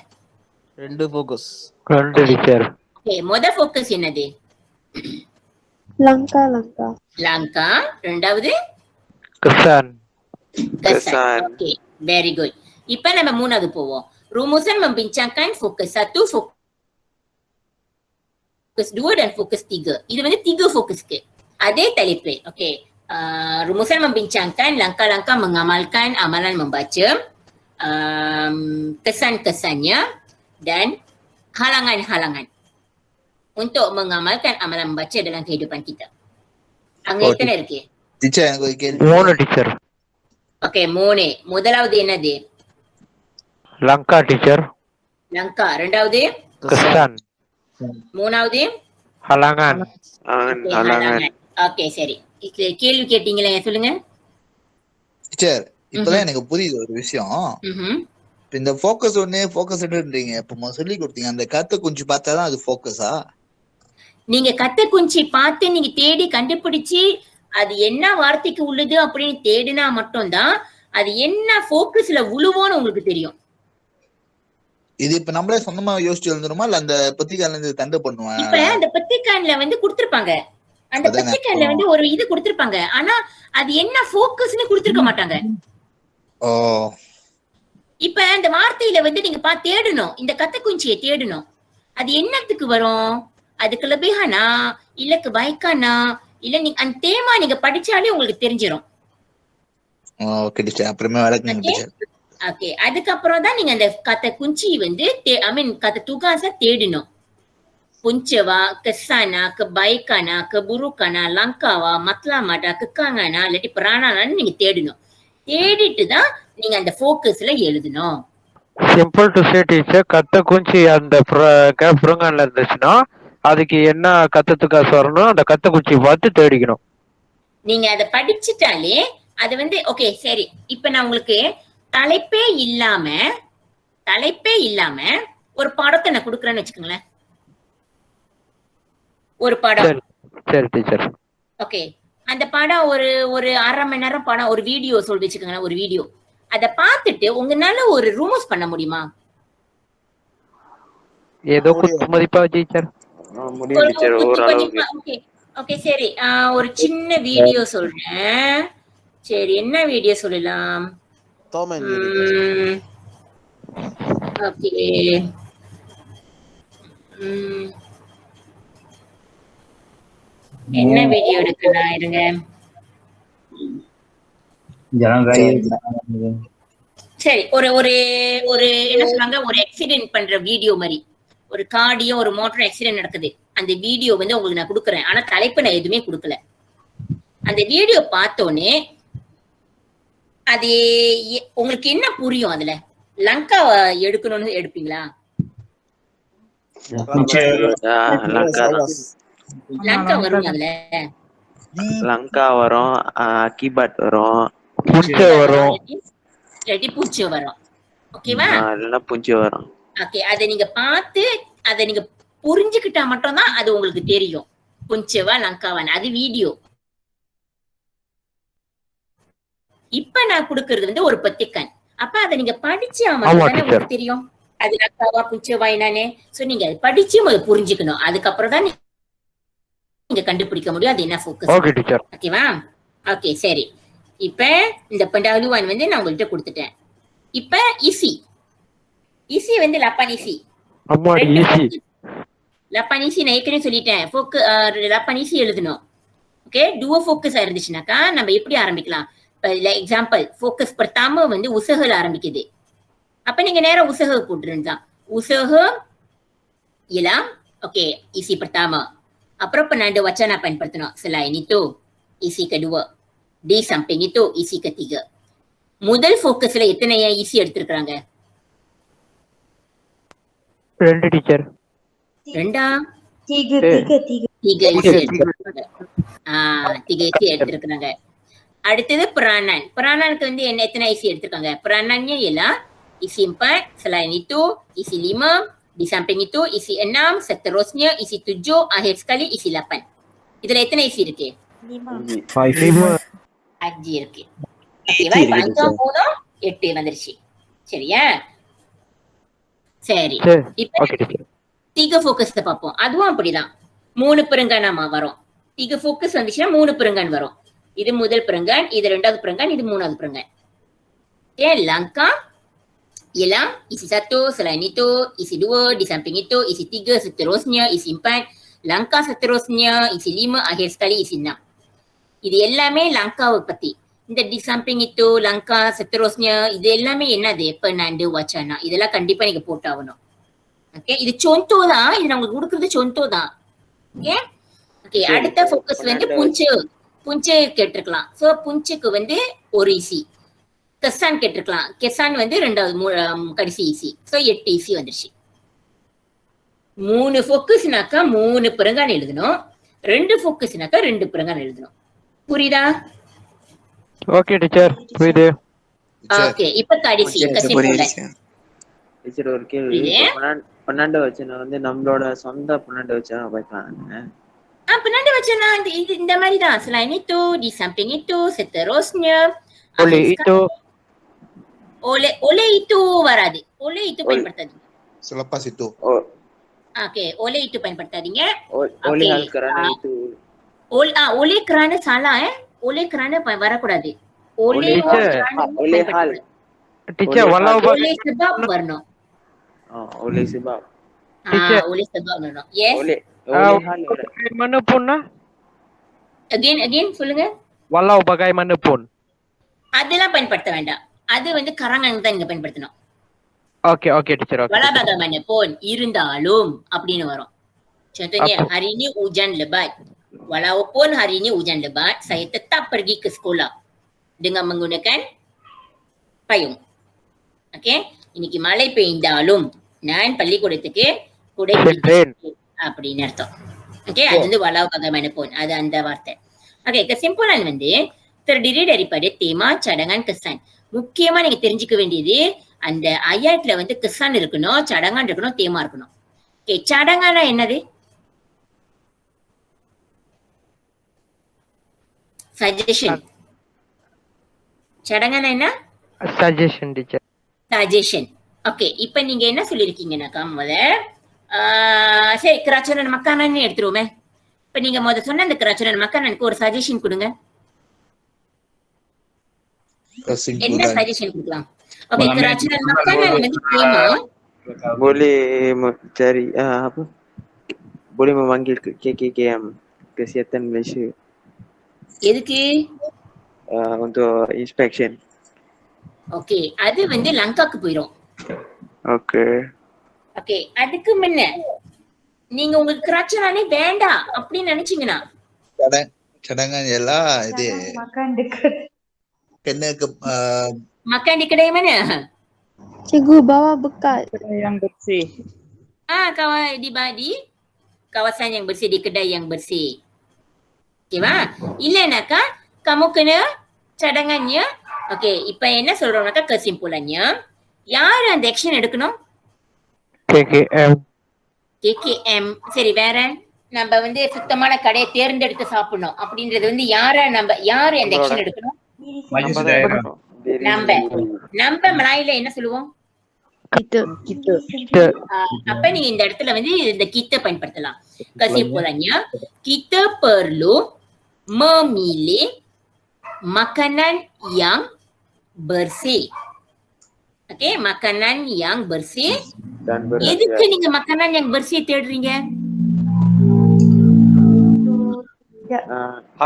2 fokus. 2 டீச்சர். ஓகே, முதல் ஃபோக்கஸ் என்னது? Langkah. Langkah. ரெண்டாவது kesan. kesan. Okey, very good. இப்ப நம்ம மூணாவது போவோம். Rumusan membincangkan fokus 1, fokus 2 dan fokus 3. இது வந்து 3 fokusக்கு. அதே தலைப்பு. Okey. Rumusan membincangkan langkah-langkah mengamalkan amalan membaca, kesan-kesannya dan halangan-halangan untuk mengamalkan amalan membaca dalam kehidupan kita. அங்க எத்தனை இருக்கு? டீச்சர் எனக்கு ஒரு கேள்வி. 3 டீச்சர். ஓகே, 3. முதலாவது என்னது? லங்கா டீச்சர். லங்கா. ரெண்டாவது kesan. மூணாவது halangan. Okay, halangan. ஓகே, சரி. கேள்வி கேட்டீங்களே, சொல்லுங்க. டீச்சர் இப்பதான் எனக்கு புரியுது ஒரு விஷயம். இப்ப இந்த ஃபோக்கஸ் 1 ஃபோக்கஸ் 2ன்றீங்க. இப்ப சொல்லி கொடுத்தீங்க அந்த கத்தை கொஞ்சம் பார்த்தாதான் அது ஃபோக்கஸா? நீங்க கத்தை குஞ்சி பார்த்து நீங்க தேடி கண்டுபிடிச்சு அது என்ன வார்த்தைக்கு உள்ளது அப்படின்னு தேடினா மட்டும்தான் அது என்ன ஃபோக்கஸ்ல உழுவோன்னு உங்களுக்கு தெரியும். இது இப்ப நம்மளே சொந்தமா யோசிச்சு எழுந்துருமா இல்ல அந்த பத்திரிக்கையில இருந்து தண்டை பண்ணுவேன்? இப்ப அந்த பத்திரிக்கையில வந்து கொடுத்திருப்பாங்க, அந்த பத்திரிக்கையில வந்து ஒரு இது கொடுத்திருப்பாங்க, ஆனா அது என்ன ஃபோக்கஸ்னு கொடுத்திருக்க மாட்டாங்க. ஓ, இப்ப அந்த வார்த்தையில வந்து நீங்க தேடணும், இந்த கத்தை குஞ்சியை தேடணும். அது என்னத்துக்கு வரும்? அது கெலபிஹானா இல்ல கெபaikanனா இல்ல நீங்க அந்த தேமா நீங்க படிச்சாலே உங்களுக்கு தெரிஞ்சிரும். ஓகே டீச்சர், அப்புறமே வளர்க்கணும் டீச்சர். ஓகே, அதுக்கப்புறம் தான் நீங்க அந்த கத்தை குஞ்சி வந்து கத்தை துகாச தேடணும். புஞ்சவா, கெசானா, கெபaikanனா, கெபுருக்கானா, லங்காவா, மத்லாமாட்டா, கெக்காங்கனா இல்லாட்டி பிராணானான்னு நீங்க தேடணும். தேடிட்டு தான் நீங்க அந்த ஃபோக்கஸ்ல எழுதணும். சிம்பிள் டு சே டீச்சர், கத்தை குஞ்சி அந்த புறங்கான்ல இருந்துச்சுன்னா அதுக்கு என்ன கத்தத்துக்காசு வரணும், அந்த கத்தை குச்சி பார்த்து தேடிக்கணும். நீங்க அதை படிச்சுட்டாலே அது வந்து ஓகே சரி. இப்ப நான் உங்களுக்கு தலைப்பே இல்லாம ஒரு பாடத்தை நான் கொடுக்குறேன்னு வச்சுக்கோங்களேன். ஒரு பாடம். சரி டீச்சர். ஓகே, அந்த பாடம் ஒரு 1/2 மணி நேரம் பாடம், ஒரு வீடியோ சொல்லி வச்சுக்கோங்களேன், ஒரு வீடியோ. அதை பார்த்துட்டு உங்களால ஒரு ரூமர்ஸ் பண்ண முடியுமா? ஏதோ குத்து மதிப்பா டீச்சர். முடியும் டீச்சர், ஓரளவுக்கு. ஓகே ஓகே சரி. ஒரு சின்ன வீடியோ சொல்றேன். சரி, என்ன வீடியோ சொல்லலாம்? Tom and Jerry. ஓகே, என்ன வீடியோ எடுக்கலாம்? இருங்க. சரி, ஒரு ஒரு என்ன சொல்றாங்க, ஒரு ஆக்சிடென்ட் பண்ற வீடியோ மாதிரி, ஒரு காடியும் ஒரு மோட்டார் ஆக்சிடென்ட் நடக்குது. அந்த வீடியோ வந்து உங்களுக்கு நான் கொடுக்குறேன், ஆனா தலைப்பு நான் எதுவுமே கொடுக்கல. அந்த வீடியோ பார்த்தோன்னே அது உங்களுக்கு என்ன புரியும்? அதுல லங்கா எடுக்கணும்னு எடுப்பீங்களா? லங்கா வரும், அதுல லங்கா வரும், கீபாட் வரும், இல்லாட்டி பூச்சி வரும். ஓகேவா? இல்லைன்னா பூச்சி வரும். ஓகே, அதை நீங்க பார்த்து அதை நீங்க புரிஞ்சுக்கிட்டா மட்டும்தான் அது உங்களுக்கு தெரியும், புஞ்சவா லங்காவான். அது வீடியோ. இப்ப நான் கொடுக்கறது வந்து ஒரு பத்திரிக்கன். அப்ப அதை நீங்க படிச்சு உங்களுக்கு தெரியும் அது லங்காவா புஞ்சவா என்னன்னு. சோ நீங்க அதை படிச்சு அதை புரிஞ்சுக்கணும். அதுக்கப்புறம் தான் நீங்க கண்டுபிடிக்க முடியும் அது என்ன ஃபோக்கஸ். ஓகேவா? ஓகே சரி. இப்ப இந்த pendahuluan வந்து நான் உங்கள்கிட்ட கொடுத்துட்டேன். இப்ப isi வந்து 8 isi. 8 isi நான் ஏற்கனவே சொல்லிட்டேன். 8 isi எழுதணும். ஓகே, dua fokus இருந்துச்சுனாக்கா நம்ம எப்படி ஆரம்பிக்கலாம்? எக்ஸாம்பிள், ஃபோக்கஸ் pertama வந்து usaha ஆரம்பிக்குது. அப்ப நீங்க நேரா usaha போட்டுருந்தான். usaha ialah oke, isi pertama. Apropo penanda wacana பயன்படுத்தணும். Selain itu, isi kedua. Di samping itu, isi ketiga. முதல் ஃபோக்கஸ்ல எத்தனை ஈஸி எடுத்திருக்காங்க? 2 டீச்சர். 2 3 ஈஸி எடுத்திருக்காங்க. அடுத்தது peranan வந்து என்ன எத்தனை ஈஸி எடுத்திருக்காங்க? peranannya ialah isi 4, selain itu isi 5, di samping itu isi 6, seterusnya isi 7, akhir sekali isi 8. இதுல எத்தனை ஈஸி இருக்கு? 5 இருக்கு. ஓகேவா? இப்ப 5ஆம் போனோம் 8 வந்துருச்சு. சரியா? சரி. சரி இப்ப ஓகே டீச்சர். திக ஃபோக்கஸ் பார்ப்போம். அதுவும் அப்படிதான் 3 பெருங்கானமா வரும். திக ஃபோக்கஸ் வந்துச்சுன்னா 3 பெருங்கான் வரும். இது முதல் பெருங்கான், இது 2வது பெருங்கான், இது 3வது பெருங்கான். Langkah ialah isi 1, selain itu isi 2, di samping itu isi 3, seterusnya isi 4, langkah seterusnya isi 5, akhir sekali isi 6. இது எல்லாமே லங்காவை பத்தி. இந்த டி சம்பிங் இட்டு லங்கா செத்தரோஸ்னியா இது எல்லாமே என்னது பெர்னாண்டு வச்சானா இதெல்லாம் கண்டிப்பா நீங்க போட்டாகணும். ஓகே, இது சொந்தோ தான். இது நான் உங்களுக்கு கொடுக்குறது சொந்தோ தான். Okay okay. அடுத்த ஃபோக்கஸ் வந்து புஞ்சு கேட்டிருக்கலாம். ஸோ புஞ்சுக்கு வந்து ஒரு ஈசி. கெசான் கேட்டிருக்கலாம். கெசான் வந்து 2வது கடைசி ஈசி. ஸோ 8 ஈசி வந்துருச்சு. 3 ஃபோக்கஸ்னாக்கா 3 பெருங்கான் எழுதணும். 2 ஃபோக்கஸ்னாக்கா 2 பெருங்கான் எழுதணும். புரியுதா? ஓகே டீச்சர் புரியுது. ஓகே, இப்ப கடைசி டீச்சர் ஒரு கேள்வி. 12 வச்சனா வந்து நம்மளோட சொந்த 12 வச்சா வைக்கலாம். Penanda wacana இது இந்த மாதிரி தான். Selain itu, di samping itu, seterusnya. Oleh itu. Oleh itu வராது. Oleh itu பயன்படுத்தாதீங்க. Selepas itu. Okay, oleh itu பயன்படுத்தாதீங்க. Oleh hal kerana itu. Oleh kerana salah oleh kerana வரக்கூடாது. Oleh hal. Teacher walau oleh sebab வரணும். Oleh sebab. Oleh sebab வரணும். Yes. Oleh bagaimanapun lah. Again சொல்லுங்க. Walau bagaimanapun. அதெல்லாம் பயன்படுத்த வேண்டாம். அது வந்து கரங்காங்க தான் நீங்க பயன்படுத்தணும். Okay okay teacher. Okay. Walau bagaimanapun இருந்தாலும் அப்படின்னு வரும். Contohnya hari ini hujan lebat. Walaupun hari ini hujan lebat, saya tetap pergi ke sekolah dengan menggunakan payung. Okay, இன்னைக்கு மழை பெய்ந்தாலும் நான் பள்ளிக்கூடத்துக்கு குடை பிடித்து அப்படின்னு அர்த்தம். ஓகே, அது வந்து walau bagaimanapun அது அந்த வார்த்தை. ஓகே, kesimpulan வந்து terdiri daripada tema, cadangan, kesan. முக்கியமா நீங்க தெரிஞ்சுக்க வேண்டியது அந்த ஐயாட்ல வந்து kesan இருக்கணும், cadangan இருக்கணும், தேமா இருக்கணும். ஓகே, cadangan என்னது? சஜஷன். cadangan என்ன? Suggestion teacher. சஜஷன். ஓகே, இப்போ நீங்க என்ன சொல்லிருக்கீங்கன்னாக்கா சரி keracunan makanan எடுத்துருவோமே. இப்போ நீங்க சொன்ன அந்த keracunan makananக்கு ஒரு சஜஷன் கொடுங்க. என்ன சஜஷன் கொடுக்கலாம்? ஓகே, keracunan makanan வந்து tema. Boleh cari apa? Boleh memanggil ke KKKM, Kesihatan Malaysia. எதுக்கு? Untuk inspection. ஓகே, அது வந்து லங்காக்கு போயிடும். ஓகே ஓகே, அதுக்கு முன்ன நீங்க உங்களுக்கு keracunan வேண்டாம் அப்படின்னு நினைச்சீங்கன்னா cadangan ialah இது makan dekat kena ke makan di kedai mana? Cikgu bawa bekal yang bersih. Di kawasan yang bersih, di kedai yang bersih. ஓகேவா? இல்லைனாக்கா kamu kena cadangannya. ஓகே, இப்ப என்ன சொல்றோம்னாக்கா kesimpulannya யார் அந்த ஆக்ஷன் எடுக்கணும்? KKM. சரி, வேற நம்ம வந்து சுத்தமான கடையை தேர்ந்தெடுத்து சாப்பிடணும் அப்படின்றது வந்து யாரு அந்த ஆக்ஷன் எடுக்கணும்? நம்ம மலாயில என்ன சொல்லுவோம்? அப்ப நீங்க இந்த இடத்துல வந்து இந்த kita பயன்படுத்தலாம். kesimpulannya kita perlu memilih makanan yang bersih. Okay, makanan yang bersih. எதுக்கு நீங்க makanan yang bersih தேடுறீங்க?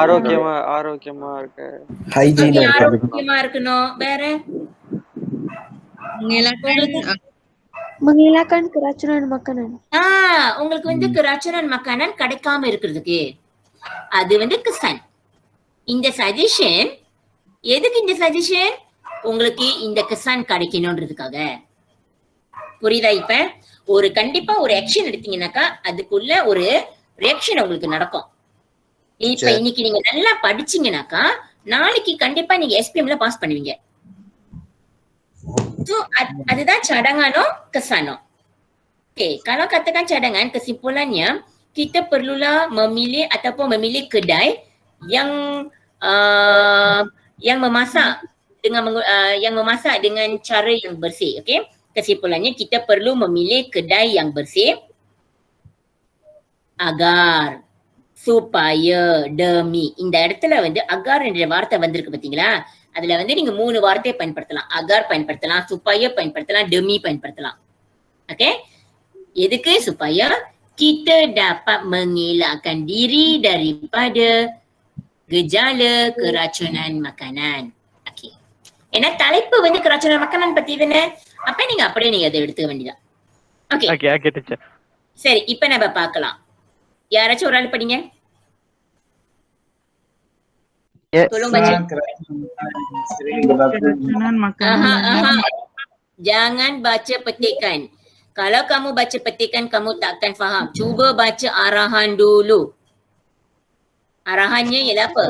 ஆரோக்கியமா இருக்க. ஆரோக்கியமா இருக்கணும். வேற menghilangkan keracunan makanan. உங்களுக்கு வந்து keracunan makanan கிடைக்காம இருக்கிறதுக்கு அது வந்து kesan. இந்த சஜஷன் எதுக்கு? இந்த சஜஷன் உங்களுக்கு இந்த kesan கிடைக்கணும்ன்றதுக்காக. புரியுதா? இப்ப கண்டிப்பா ஒரு ஆக்ஷன் எடுத்தீங்கன்னாக்கா அதுக்குள்ள ஒரு ரியாக்ஷன் உங்களுக்கு நடக்கும். இப்ப இன்னைக்கு நீங்க நல்லா படிச்சீங்கன்னாக்கா நாளைக்கு கண்டிப்பா நீங்க SPMல பாஸ் பண்ணுவீங்க. So அதுதான் cadangan kesan. Okay, kalau katakan cadangan, kesimpulannya kita perlulah memilih ataupun memilih kedai yang memasak dengan yang memasak dengan cara yang bersih. Okey. Kesimpulannya kita perlu memilih kedai yang bersih agar supaya demi இந்த இடத்துல வந்து agar என்ற வார்த்தை வந்திருக்கு பாத்தீங்களா, அதுல வந்து நீங்க 3 வார்த்தையை பயன்படுத்தலாம். அகார் பயன்படுத்தலாம், supaya பயன்படுத்தலாம், demi பயன்படுத்தலாம். ஓகே, எதுக்கு? supaya kita dapat mengelakkan diri daripada gejala keracunan makanan. Okay. ஏன்னா தலைப்பு வந்து கராச்சுnan makanan பத்தி தானே, அப்ப நீங்க அப்படியே நீங்க அதை எடுத்துக்க வேண்டியதான். Okay okay teacher. சரி, இப்ப நம்ம பார்க்கலாம். யாராச்சும் ஒரு ஆள் படிங்க. Tolong baca. Keracunan makanan. Jangan baca petikan. Kalau kamu baca petikan kamu tak akan faham. Cuba baca arahan dulu. Arahannya ialah apa?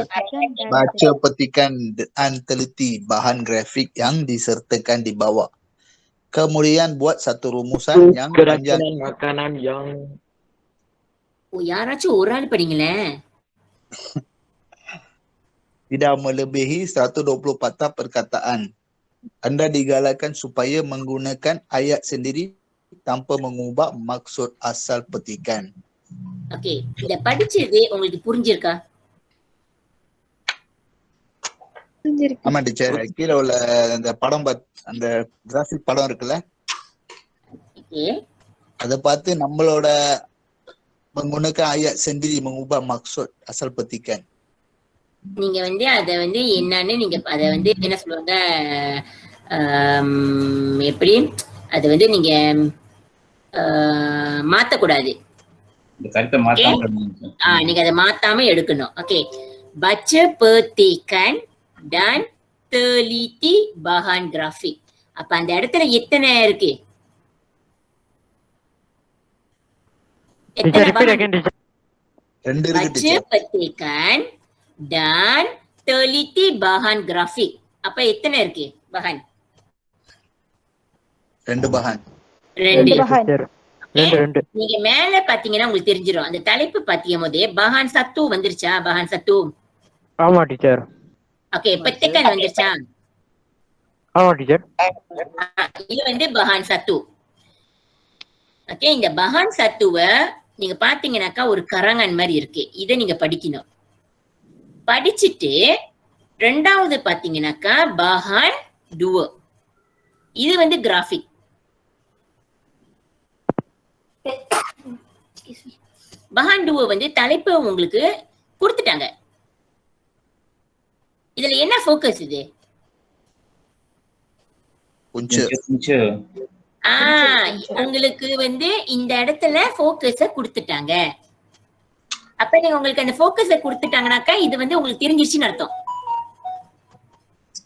Baca petikan dan teliti bahan grafik yang disertakan di bawah. Kemudian buat satu rumusan yang panjang. Keracunan makanan yang யாராச்சும் ஒரு ஆள் படிங்களேன். Tidak melebihi 120 patah perkataan. Anda digalakkan supaya menggunakan ayat sendiri tanpa mengubah maksud asal petikan. Okay, இத படிச்சது உங்களுக்கு புரிஞ்சிருக்கா? ஆமா teacher, கீழே உள்ள அந்த படம் அந்த கிராஃபிக் படம் இருக்குல்ல, ஓகே, அதை பார்த்து நம்மளோட menggunakan ayat sendiri mengubah maksud asal petikan. நீங்க வந்து அத வந்து என்னன்னு நீங்க அத வந்து என்ன சொல்லுவாங்க, எப்படி அத வந்து நீங்க மாத்தக்கூடாது. நீங்க அதை மாத்தாம எடுக்கணும். Okay, baca petikan dan teliti bahan grafik. அப்ப அந்த இடத்துல எத்தனை இருக்கு? Baca petikan dan teliti bahan grafik. அப்ப எத்தனை இருக்கு bahan? 2 bahan. 2 bahan. நீங்க மேல பாத்தீங்கன்னா உங்களுக்கு தெரிஞ்சிடும். அந்த தலைப்பு பாத்தீங்க போதே bahan 1 வந்துருச்சா? bahan 1. ஆமா டீச்சர். ஓகே, petikan வந்துருச்சா? ஆமா டீச்சர். இது வந்து bahan 1. ஓகே, இந்த bahan 1-வை நீங்க பாத்தீங்கன்னாக்கா ஒரு கரங்கன் மாதிரி இருக்கு. இதை நீங்க படிக்கணும். படிச்சுட்டு ரெண்டாவது பாத்தீங்கன்னாக்கா bahan 2. இது வந்து கிராஃபிக். bahan 2 வந்து தலைப்பு உங்களுக்கு கொடுத்துட்டாங்க. இதுல என்ன ஃபோக்கஸ்? இது உங்களுக்கு வந்து இந்த இடத்துல ஃபோக்கஸ கொடுத்துட்டாங்க. அப்ப நீங்க உங்களுக்கு அந்த ஃபோக்கஸ கொடுத்துட்டாங்கனாக்கா இது வந்து உங்களுக்கு தெரிஞ்சிருச்சுன்னு அர்த்தம்.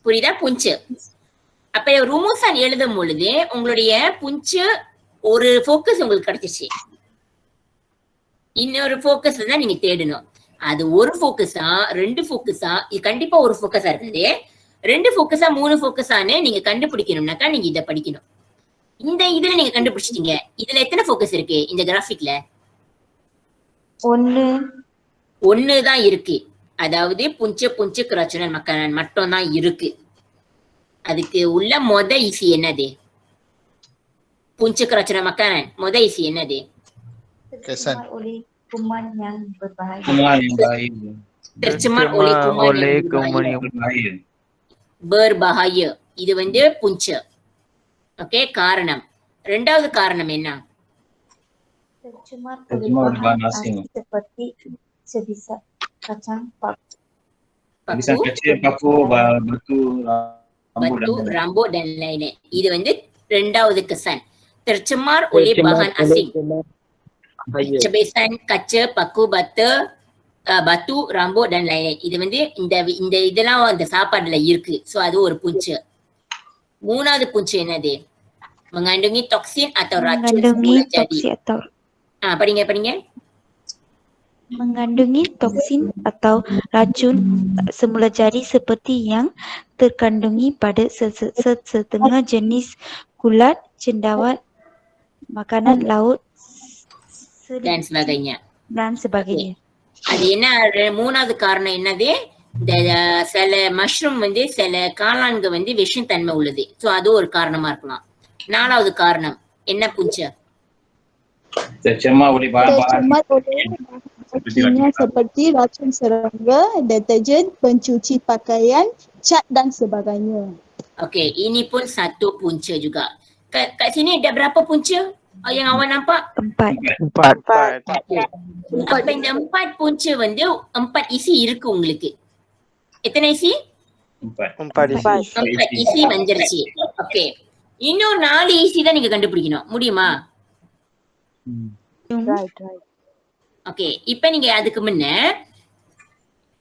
புரியுதா? புஞ்சு. அப்ப ரூமுசான் எழுதும் பொழுது உங்களுடைய புஞ்சு ஒரு ஃபோக்கஸ் உங்களுக்கு கிடைச்சிச்சு. இன்னொரு ஃபோக்கஸ் தான் நீங்க தேடணும். அது ஒரு ஃபோக்கஸா 2 ஃபோக்கஸா? இது கண்டிப்பா ஒரு ஃபோக்கஸா இருக்குது. 2 ஃபோக்கஸா 3 ஃபோக்கஸான்னு நீங்க கண்டுபிடிக்கணும்னாக்கா நீங்க இதை படிக்கணும். இந்த இதுல நீங்க கண்டுபிடிச்சிட்டீங்க. இதுல எத்தனை ஃபோக்கஸ் இருக்கு இந்த கிராஃபிக்ல? 1 தான் இருக்கு. அதாவது புஞ்ச கராச்சுnan makanan மட்டும் தான் இருக்கு. அதுக்கு உள்ள isi என்னது? புஞ்ச கராச்சுnan makanan isi என்னது? Tercemar oleh kuman yang berbahaya. Tercemar oleh kuman yang berbahaya. இது வந்து புஞ்ச. ஓகே, காரணம். ரெண்டாவது காரணம் என்ன? Tercemar oleh bahan asing seperti sebisa kacang, batu, rambut dan lain-lain. இது வந்து ரெண்டாவது kesan. Tercemar oleh bahan asing. Cebesan, kaca, paku, batu, rambut dan lain-lain. இது வந்து இந்த இதெல்லாம் அந்த சாப்பாடுல இருக்கு. சோ அது ஒரு புஞ்ச. மூணாவது புஞ்ச என்னது? mengandungi toksin atau racun semula jadi. படிங்க. Mengandungi toksin atau racun semula jadi seperti yang terkandungi pada setengah jenis kulat, cendawan, makanan laut dan sebagainya. Dan sebagainya. அது என்ன? மூணாவது காரணம் என்னது? சில மஷ்ரூம் வந்து சில காளான்கள் வந்து விஷத்தன்மை உள்ளது. சோ அது ஒரு காரணமா இருக்கலாம். 4வது காரணம் என்ன punca? Tercemar oleh bahan-bahan Tercemar oleh bahan kimia seperti racun serangga, deterjen, pencuci pakaian, cat dan sebagainya. Okey, ini pun satu punca juga. Kat sini ada berapa punca? Yang awak nampak? 4. அப்ப இந்த 4 punca வந்து 4 isi இருக்கு உங்களுக்கு. எத்தனை isi? 4 isi வந்துருச்சு. Okay. இன்னும் 4 isi தான் நீங்க கண்டுபிடிக்கணும். முடியுமா? ஓகே. இப்போ நீங்க அதுக்கு முன்ன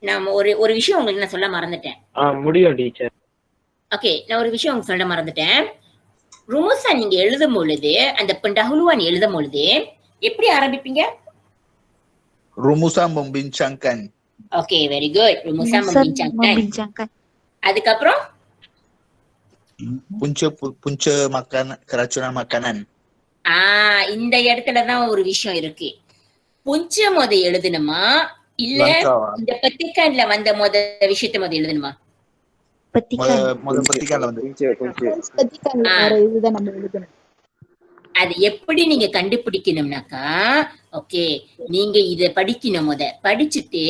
நான் ஒரு விஷயம் உங்களுக்கு நான் சொல்ல மறந்துட்டேன். முடியும் டீச்சர். ஓகே, நான் ஒரு விஷயம் உங்களுக்கு சொல்ல மறந்துட்டேன். ரumusan நீங்க எழுதும் பொழுது அந்த pendahuluan எழுதும் பொழுது எப்படி ஆரம்பிப்பீங்க? Rumusan membincangkan. Okay, very good. rumusan membincangkan. அதுக்கப்புறம் punca makanan, keracunan makanan. இந்த இடத்துல தான் ஒரு விஷயம் இருக்கு. punca முத எழுதணுமா இல்ல இந்த petikanல வந்த முத விஷயத்தை முத எழுதணுமா? petikanல வந்து petikanல வர இதுதான் நம்ம எழுதணும். அது எப்படி நீங்க கண்டுபிடிக்கணும்னாக்கா, ஓகே, நீங்க இத படிக்கணும். படிச்சுட்டு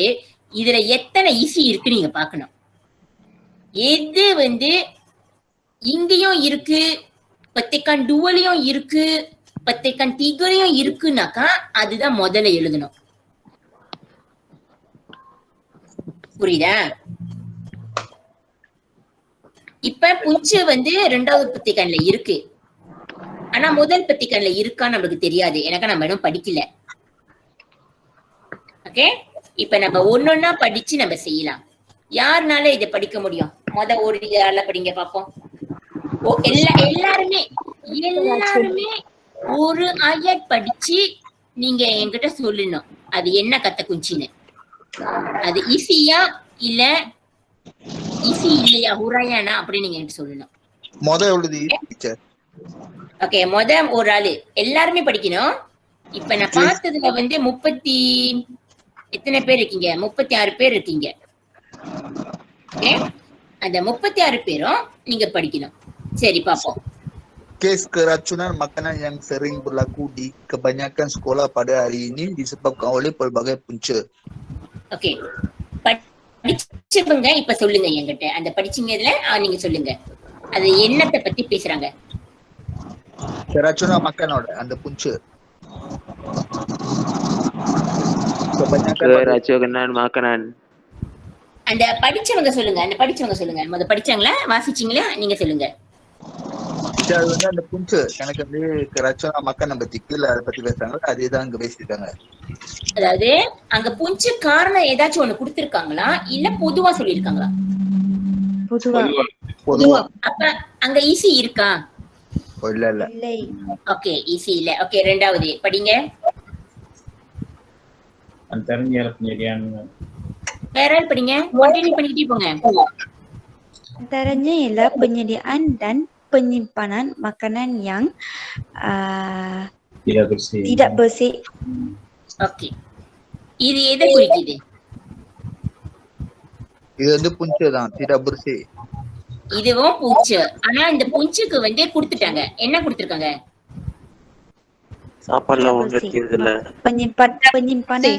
இதுல எத்தனை ஈசி இருக்கு நீங்க பார்க்கணும். எது வந்து இங்கேயும் இருக்கு, petikan 2லயும் இருக்கு, petikan 3லயும் இருக்குனாக்கா அதுதான் முதல்ல எழுதணும். புரியுதா? இப்ப punca வந்து 2வது petikanல இருக்கு. ஆனா முதல் petikanல இருக்கா நமக்கு தெரியாது. எனக்கு நம்ம இன்னும் படிக்கல. ஓகே, இப்ப நம்ம ஒன்னொன்னா படிச்சு நம்ம செய்யலாம். யாருனால இதை படிக்க முடியும்? ஒரு யாரால படிங்க பாப்போம். எல்லாருமே ஒரு ஆயத் படிச்சு நீங்க என்கிட்ட சொல்லணும் அது என்ன கத்த குஞ்சின்னு. அது ஈஸியா இல்ல ஈஸி இல்லையா ஹுராயானா அப்படி நீங்க எனக்கு சொல்லணும். ஓகே, ஒரு ஆளு எல்லாருமே படிக்கணும். இப்ப நான் பார்த்ததுல வந்து 30 எத்தனை பேர் இருக்கீங்க? 36 பேர் இருக்கீங்க. ஓகே, அந்த 36 பேரும் நீங்க படிக்கணும். சரி, பாப்போம். Kes keracunan makanan yang sering berlaku di kebanyakan sekolah pada hari ini disebabkan oleh pelbagai punca. Okay, படிச்சவங்க இப்ப சொல்லுங்க என்கிட்ட. அந்த படிச்சீங்கல நீங்க சொல்லுங்க. அது என்னத்தை பத்தி பேசுறாங்க? Keracunan makanan அந்த punca. Keracunan makanan. அந்த படிச்சவங்க சொல்லுங்க. முத படிச்சாங்களா, வாசிச்சீங்களா? நீங்க சொல்லுங்க. அது வந்து அந்த punca எனக்கு வந்து keracunan makanan பத்திக்கல அத பத்தி பேசுறாங்க. அதேதான் அங்க பேசிட்டாங்க. அதாவது அங்க punca காரணம் ஏதாச்சும் ஒன்னு கொடுத்திருக்காங்களா இல்ல பொதுவா சொல்லிருக்காங்களா? பொதுவா. அப்ப அங்க ஈஸி இருக்கா? இல்ல. ஓகே, ஈஸி இல்ல. ஓகே, 2வது படிங்க. antaranya penyediaan. வேற படிங்க. கண்டினியூ பண்ணிக்கிட்டே போங்க. Antaranya ialah penyediaan dan penyimpanan makanan yang tidak bersih. Okay, இது எதை குறிக்குது? இது வந்து punca தான், tidak bersih. இதுவும் punca. ஆனா இந்த puncaக்கு வந்து கொடுத்துட்டாங்க. என்ன கொடுத்திருக்காங்க? சாப்பாடுலாம் ஒழுங்கா penyimpanan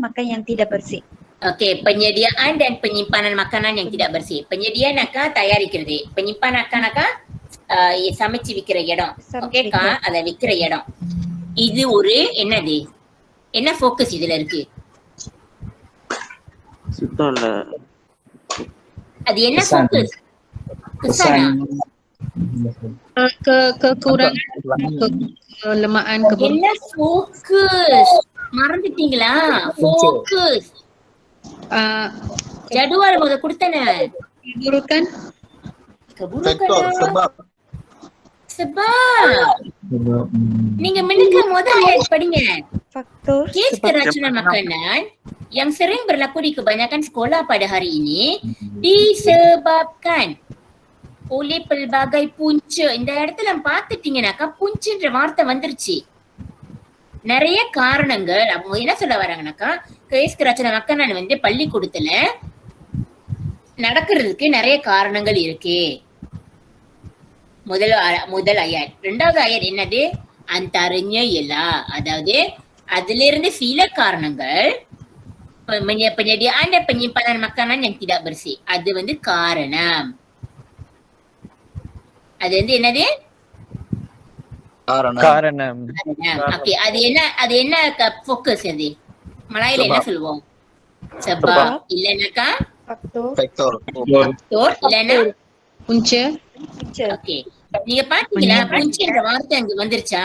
makanan yang tidak bersih. Okey, penyediaan dan penyimpanan makanan yang tidak bersih. Penyediaan akan தயாரிக்கிறது. penyimpanan akan சமைச்சு விக்கிற இடம். ஓகேக்கா, அத விக்கிற இடம். இது ஒரு என்னது? என்ன ஃபோக்கஸ் இதுல இருக்கு? சுத்தம் இல்ல. அது என்ன ஃபோக்கஸ்? Kesana. Kekurangan kelemahan என்ன ஃபோக்கஸ்? மறந்துட்டீங்களா? ஃபோக்கஸ். ஜடுவால முத கொடுத்தனே. keburukan. Sebab. நீங்க மினுக்கு முதல் ayat படிங்க. Faktor Kes keracunan makanan yang sering berlaku di kebanyakan sekolah pada hari ini disebabkan oleh pelbagai punca. இந்த இடத்துல பார்த்துட்டீங்கன்னாக்கா puncaன்ற வார்த்தை வந்துருச்சு. நிறைய காரணங்கள். அவங்க என்ன சொல்ல வராங்கன்னாக்கா கேஸ் கராச்சுன மக்கானான் வந்து பள்ளிக்கூடத்துல நடக்கிறதுக்கு நிறைய காரணங்கள் இருக்கு. முதல் ayat. ரெண்டாவது ayat என்னது? Antaranya ialah, அதாவது அதிலிருந்து சில காரணங்கள் penyediaan dan penyimpanan makanan yang tidak bersih. அது வந்து காரணம். அது வந்து என்னது? காரணம். ஓகே, அது என்ன ஃபோக்கஸ் அது? மலையில என்ன சொல்லுவோம்? sebab. இல்லைனாக்கா Faktor. இல்லைன்னா Punca. ஓகே. நீங்க பாத்தீங்களா புஞ்சுன்ற வார்த்தை அங்க வந்துருச்சா?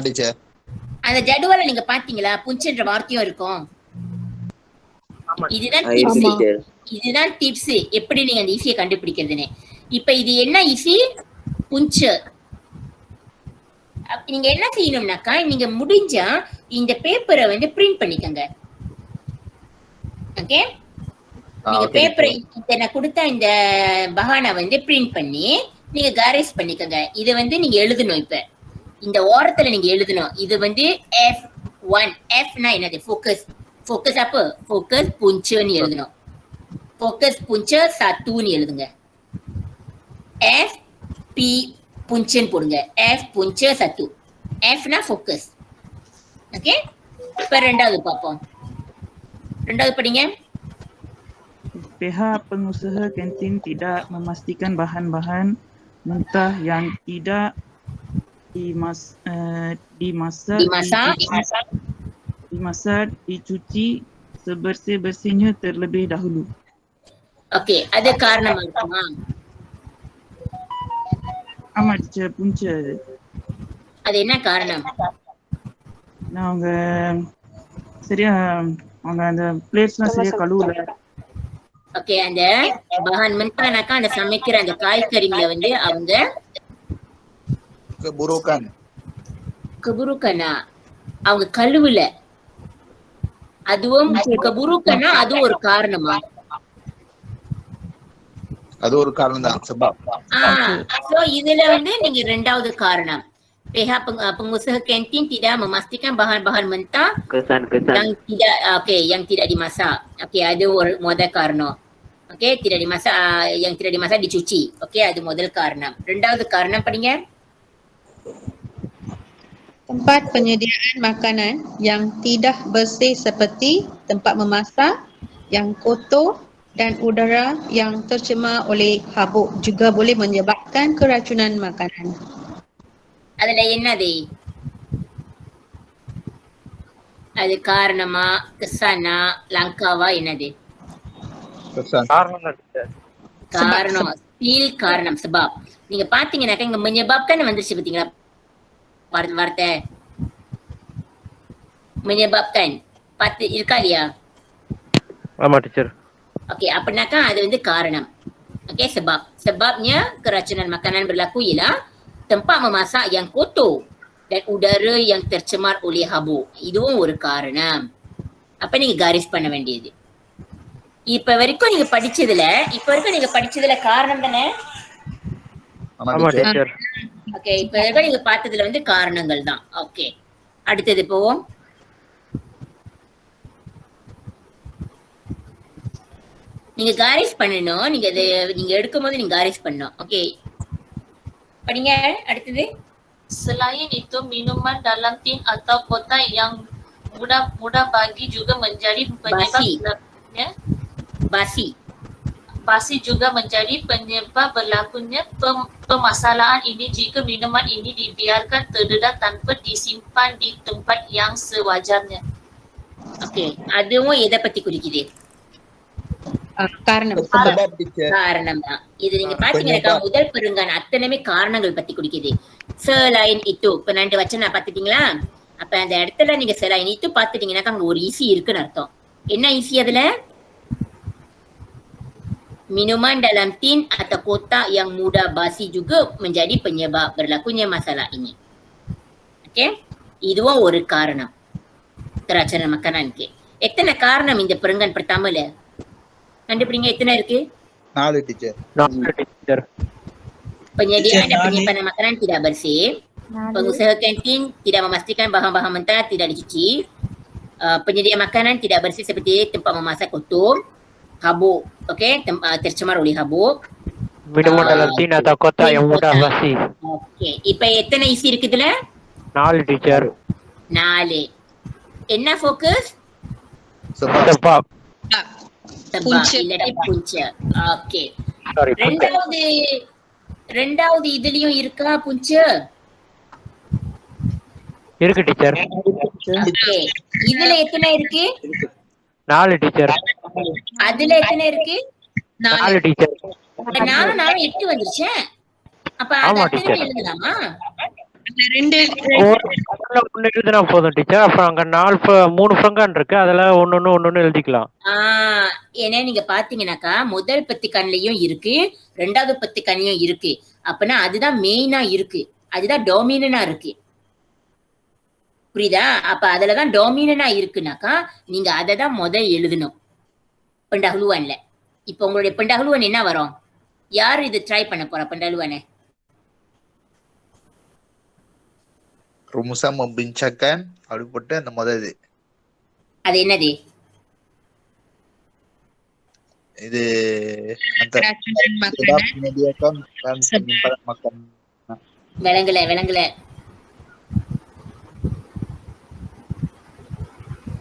டீச்சர். அந்த ஜடுவல நீங்க பாத்தீங்களா புஞ்சுன்ற வார்த்தையும் இருக்கும். இதுதான் இருக்கு டிப்ஸ். டீச்சர். இதுதான் டிப்ஸ் எப்படி நீங்க அந்த ஈஸியை கண்டுபிடிக்கிறதுன்னு. இப்ப இது என்ன ஈஸி? புஞ்சு. நீங்க என்ன செய்யணும்னாக்கா நீங்க முடிஞ்சா இந்த பேப்பரை வந்து பிரிண்ட் பண்ணிக்கங்க. ஓகே, நீங்க பேப்பரை நான் கொடுத்த இந்த பஹானை வந்து பிரிண்ட் பண்ணி நீங்க காரேஜ் பண்ணிக்கங்க. இது வந்து நீங்க எழுதணும். இப்ப இந்த ஓரத்துல நீங்க எழுதணும். இது வந்து F1. Fனா என்னது? ஃபோக்கஸ். ஃபோக்கஸ் அப்ப ஃபோக்கஸ் புஞ்சுன்னு எழுதணும். ஃபோக்கஸ் புஞ்சு 1 ன்னு எழுதுங்க. F P புஞ்சுன்னு போடுங்க. F புஞ்சு 1. Fனா ஃபோக்கஸ். ஓகே, இப்ப ரெண்டாவது பார்ப்போம். ரெண்டாவது படிங்க. Pihak pengusaha kantin tidak memastikan bahan-bahan mentah yang tidak dimasak, dicuci sebersih-bersihnya terlebih dahulu. Okay, அது காரணமா இருக்குமா? ஆமா டீச்சர், புஞ்சு. அது என்ன காரணம்? அவங்க சரியா அவங்க அந்த பிளேட்ஸ்லாம் சரியா கழுவல. ஓகே, அந்த bahan mentahனாக்கா அந்த சமைக்கிற அந்த காய்கறிகளை வந்து அவங்க keburukan அவங்க கழுவல. அதுவும் keburukan அதுவும் ஒரு காரணமா? அது ஒரு காரணம் தான். sebab. சோ இதுல வந்து நீங்க ரெண்டாவது காரணம். Pihak pengusaha kantin tidak memastikan bahan-bahan mentah yang tidak dimasak. Okey, ada modal காரணம். Okey, tidak dimasak, yang tidak dimasak dicuci. Okey, அது முதல் காரணம். ரெண்டாவது காரணம் படிங்க. Tempat penyediaan makanan yang tidak bersih seperti tempat memasak yang kotor dan udara yang tercemar oleh habuk juga boleh menyebabkan keracunan makanan. அதுல என்னது? அது காரணமா, kesannya, langkawa என்னது? காரணம். still காரணம். sebab. நீங்க பாத்தீங்கன்னாக்கா இங்க menyebabkan வந்துருச்சு பாத்தீங்களா வார்த்தை? menyebabkan பார்த்து இருக்கா இல்லையா? ஆமா டீச்சர். ஓகே, அப்படின்னாக்கா அது வந்து காரணம். Okay, sebab. sebabnya keracunan makanan berlaku ialah tempat memasak yang kotor dan udara yang tercemar oleh habuk. இதுவும் ஒரு காரணம். அப்ப நீங்க காரிஸ் பண்ண வேண்டியது. இப்ப வரைக்கும் நீங்க படிச்சதுல காரணம் தானே? ஆமா டீச்சர். ஓகே, இப்ப வரைக்கும் நீங்க பார்த்ததுல வந்து காரணங்கள் தான். ஓகே, அடுத்தது போவோம். நீங்க காரிஸ் பண்ணணும். நீங்க எடுக்கும் போது நீங்க காரிஸ் பண்ணணும். ஓகே, படிங்க அடுத்தது. Selain itu, minuman dalam tin atau kotak yang mudah bagi juga menjadi penyebab basi juga menjadi penyebab berlakunya permasalahan ini jika minuman ini dibiarkan terdedah tanpa disimpan di tempat yang sewajarnya. Okey, அதுவும் எதை பத்தி குறிக்குது? காரணம். காரணம் தான். இது நீங்க பாத்தீங்கன்னா முதல் பெருங்கான அத்தனையுமே காரணங்கள் பத்தி குறிக்குது. selain itu, இப்ப ரெண்டு வச்சனம் பாத்துட்டீங்களா? அப்ப அந்த இடத்துல நீங்க selain itu பாத்துட்டீங்கன்னாக்கா அங்க ஒரு isi இருக்குன்னு அர்த்தம். என்ன isi அதுல? Minuman dalam tin atau kotak yang mudah basi juga menjadi penyebab berlakunya masalah ini. Okey, இதுவும் ஒரு காரணம் keracunan makanan-க்கு. எத்தனை காரணம் இந்த பெருங்கான் pertama-ல? கண்டுபிடிங்க, எத்தனை இருக்கு? 4 teacher. Penyediaan dan penyimpanan makanan tidak bersih. Pengusaha kantin tidak memastikan bahan-bahan mentah tidak dicuci. Penyedia makanan tidak bersih seperti tempat memasak kotor. habuk. Okey, tercemar oleh habuk. Minuman dalam tin atau kotak yang mudah basi. Okey, இப்ப எத்தனை isi இருக்கு இதுல? 4 teacher. 4. என்ன focus? Sebab. Sebab இல்லாட்டி punca. Okey. Sorry. ரெண்டாவது இதுலயும் இருக்கா punca? இருக்கு டீச்சர். ஓகே. இதுல எத்தனை இருக்கு? 4 டீச்சர். அதுல எத்தனை இருக்கு? 4 டீச்சர். 4 8 வந்துருச்சு. அப்ப அது அத்தனை எழுதலாமா? ஒன்னு எழுதினா போதும் டீச்சர். அப்புறம் அங்க 3 ஃப்ரங்கான் இருக்கு. அதுல ஒன்னொன்னு எழுதிக்கலாம். ஏன்னா நீங்க பாத்தீங்கன்னாக்கா முதல் பத்திக்கான்லயும் இருக்கு, ரெண்டாவது பத்திக்கான்லயும் இருக்கு. அப்பனா அதுதான் மெயினா இருக்கு, அதுதான் டாமினா இருக்கு. புரியுதா? அப்ப அதுலதான் டாமினா இருக்குனாக்கா நீங்க அதை தான் எழுதணும் pendahuluanல. இப்ப உங்களுடைய pendahuluan என்ன வரும்? யார் இது ட்ரை பண்ண போறா pendahuluan? Rumusan membincangkan அப்படி போட்டு அந்த முதல் அது என்னது? இது menyediakan dan penyimpanan makanan. விளங்கல.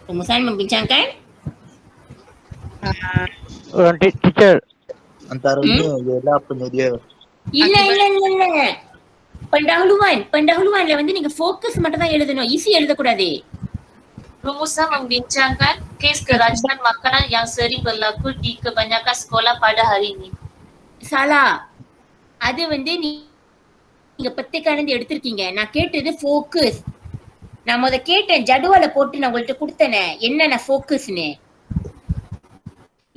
Rumusan membincangkan? Teacher. Antaranya ialah penyedia. இல்ல. pendahuluanல வந்து நீங்க focus மட்டும் தான் எழுதணும், isi எழுதக்கூடாது. Rumusan membincangkan kes keracunan makanan yang sering berlaku di kebanyakan sekolah pada hari ini. Salah. அது வந்து நீங்க பத்திக்கானது எடுத்திருக்கீங்க. நான் கேட்டது focus. நான் முத கேட்டேன், ஜடுவால போட்டு நான் உங்கள்ட்ட கொடுத்தேனே என்னென்ன ஃபோக்கஸ்னு.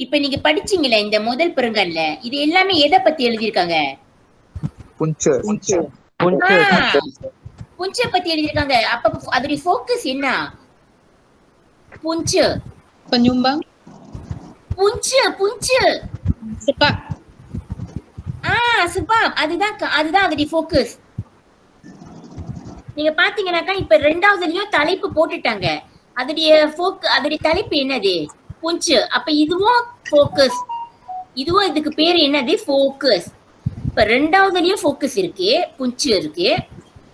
இப்ப நீங்க படிச்சீங்களே இந்த முதல் பெருங்கன்ல, இது எல்லாமே எதை பத்தி எழுதியிருக்காங்க? punca பத்தி எழுதியிருக்காங்க. அப்ப அதோட ஃபோக்கஸ் என்ன? punca penyumbang. punca sebab sebab அதுதான் அதோட ஃபோக்கஸ். நீங்க பாத்தீங்கன்னாக்கா இப்ப ரெண்டாவதுலயும் தலைப்பு போட்டுட்டாங்க. அதோடைய தலைப்பு என்னது? punca. அப்ப இதுவும் ஃபோக்கஸ், இதுவும் இதுக்கு பேரு என்னது? ஃபோக்கஸ். இப்ப ரெண்டாவதுலயும் ஃபோக்கஸ் இருக்கு, punca இருக்கு,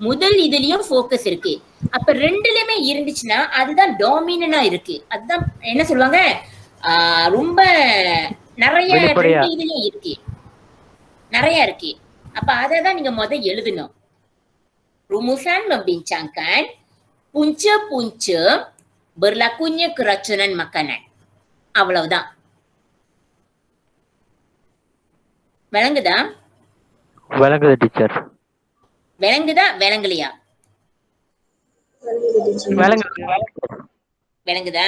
முதல் இதுலயும் ஃபோக்கஸ் இருக்கு. அப்ப ரெண்டுலயுமே இருந்துச்சுன்னா அதுதான் டாமினா இருக்கு. அதுதான் என்ன சொல்லுவாங்க, ரொம்ப நிறைய இதுலயும் இருக்கு, நிறைய இருக்கு. அப்ப அததான் நீங்க எழுதணும். Rumusan membincangkan punca-punca berlakunya keracunan makanan. அவ்வளவுதான். விளங்குதா? விளங்குது டீச்சர். விளங்குதா விளங்கலையா? விளங்குதா?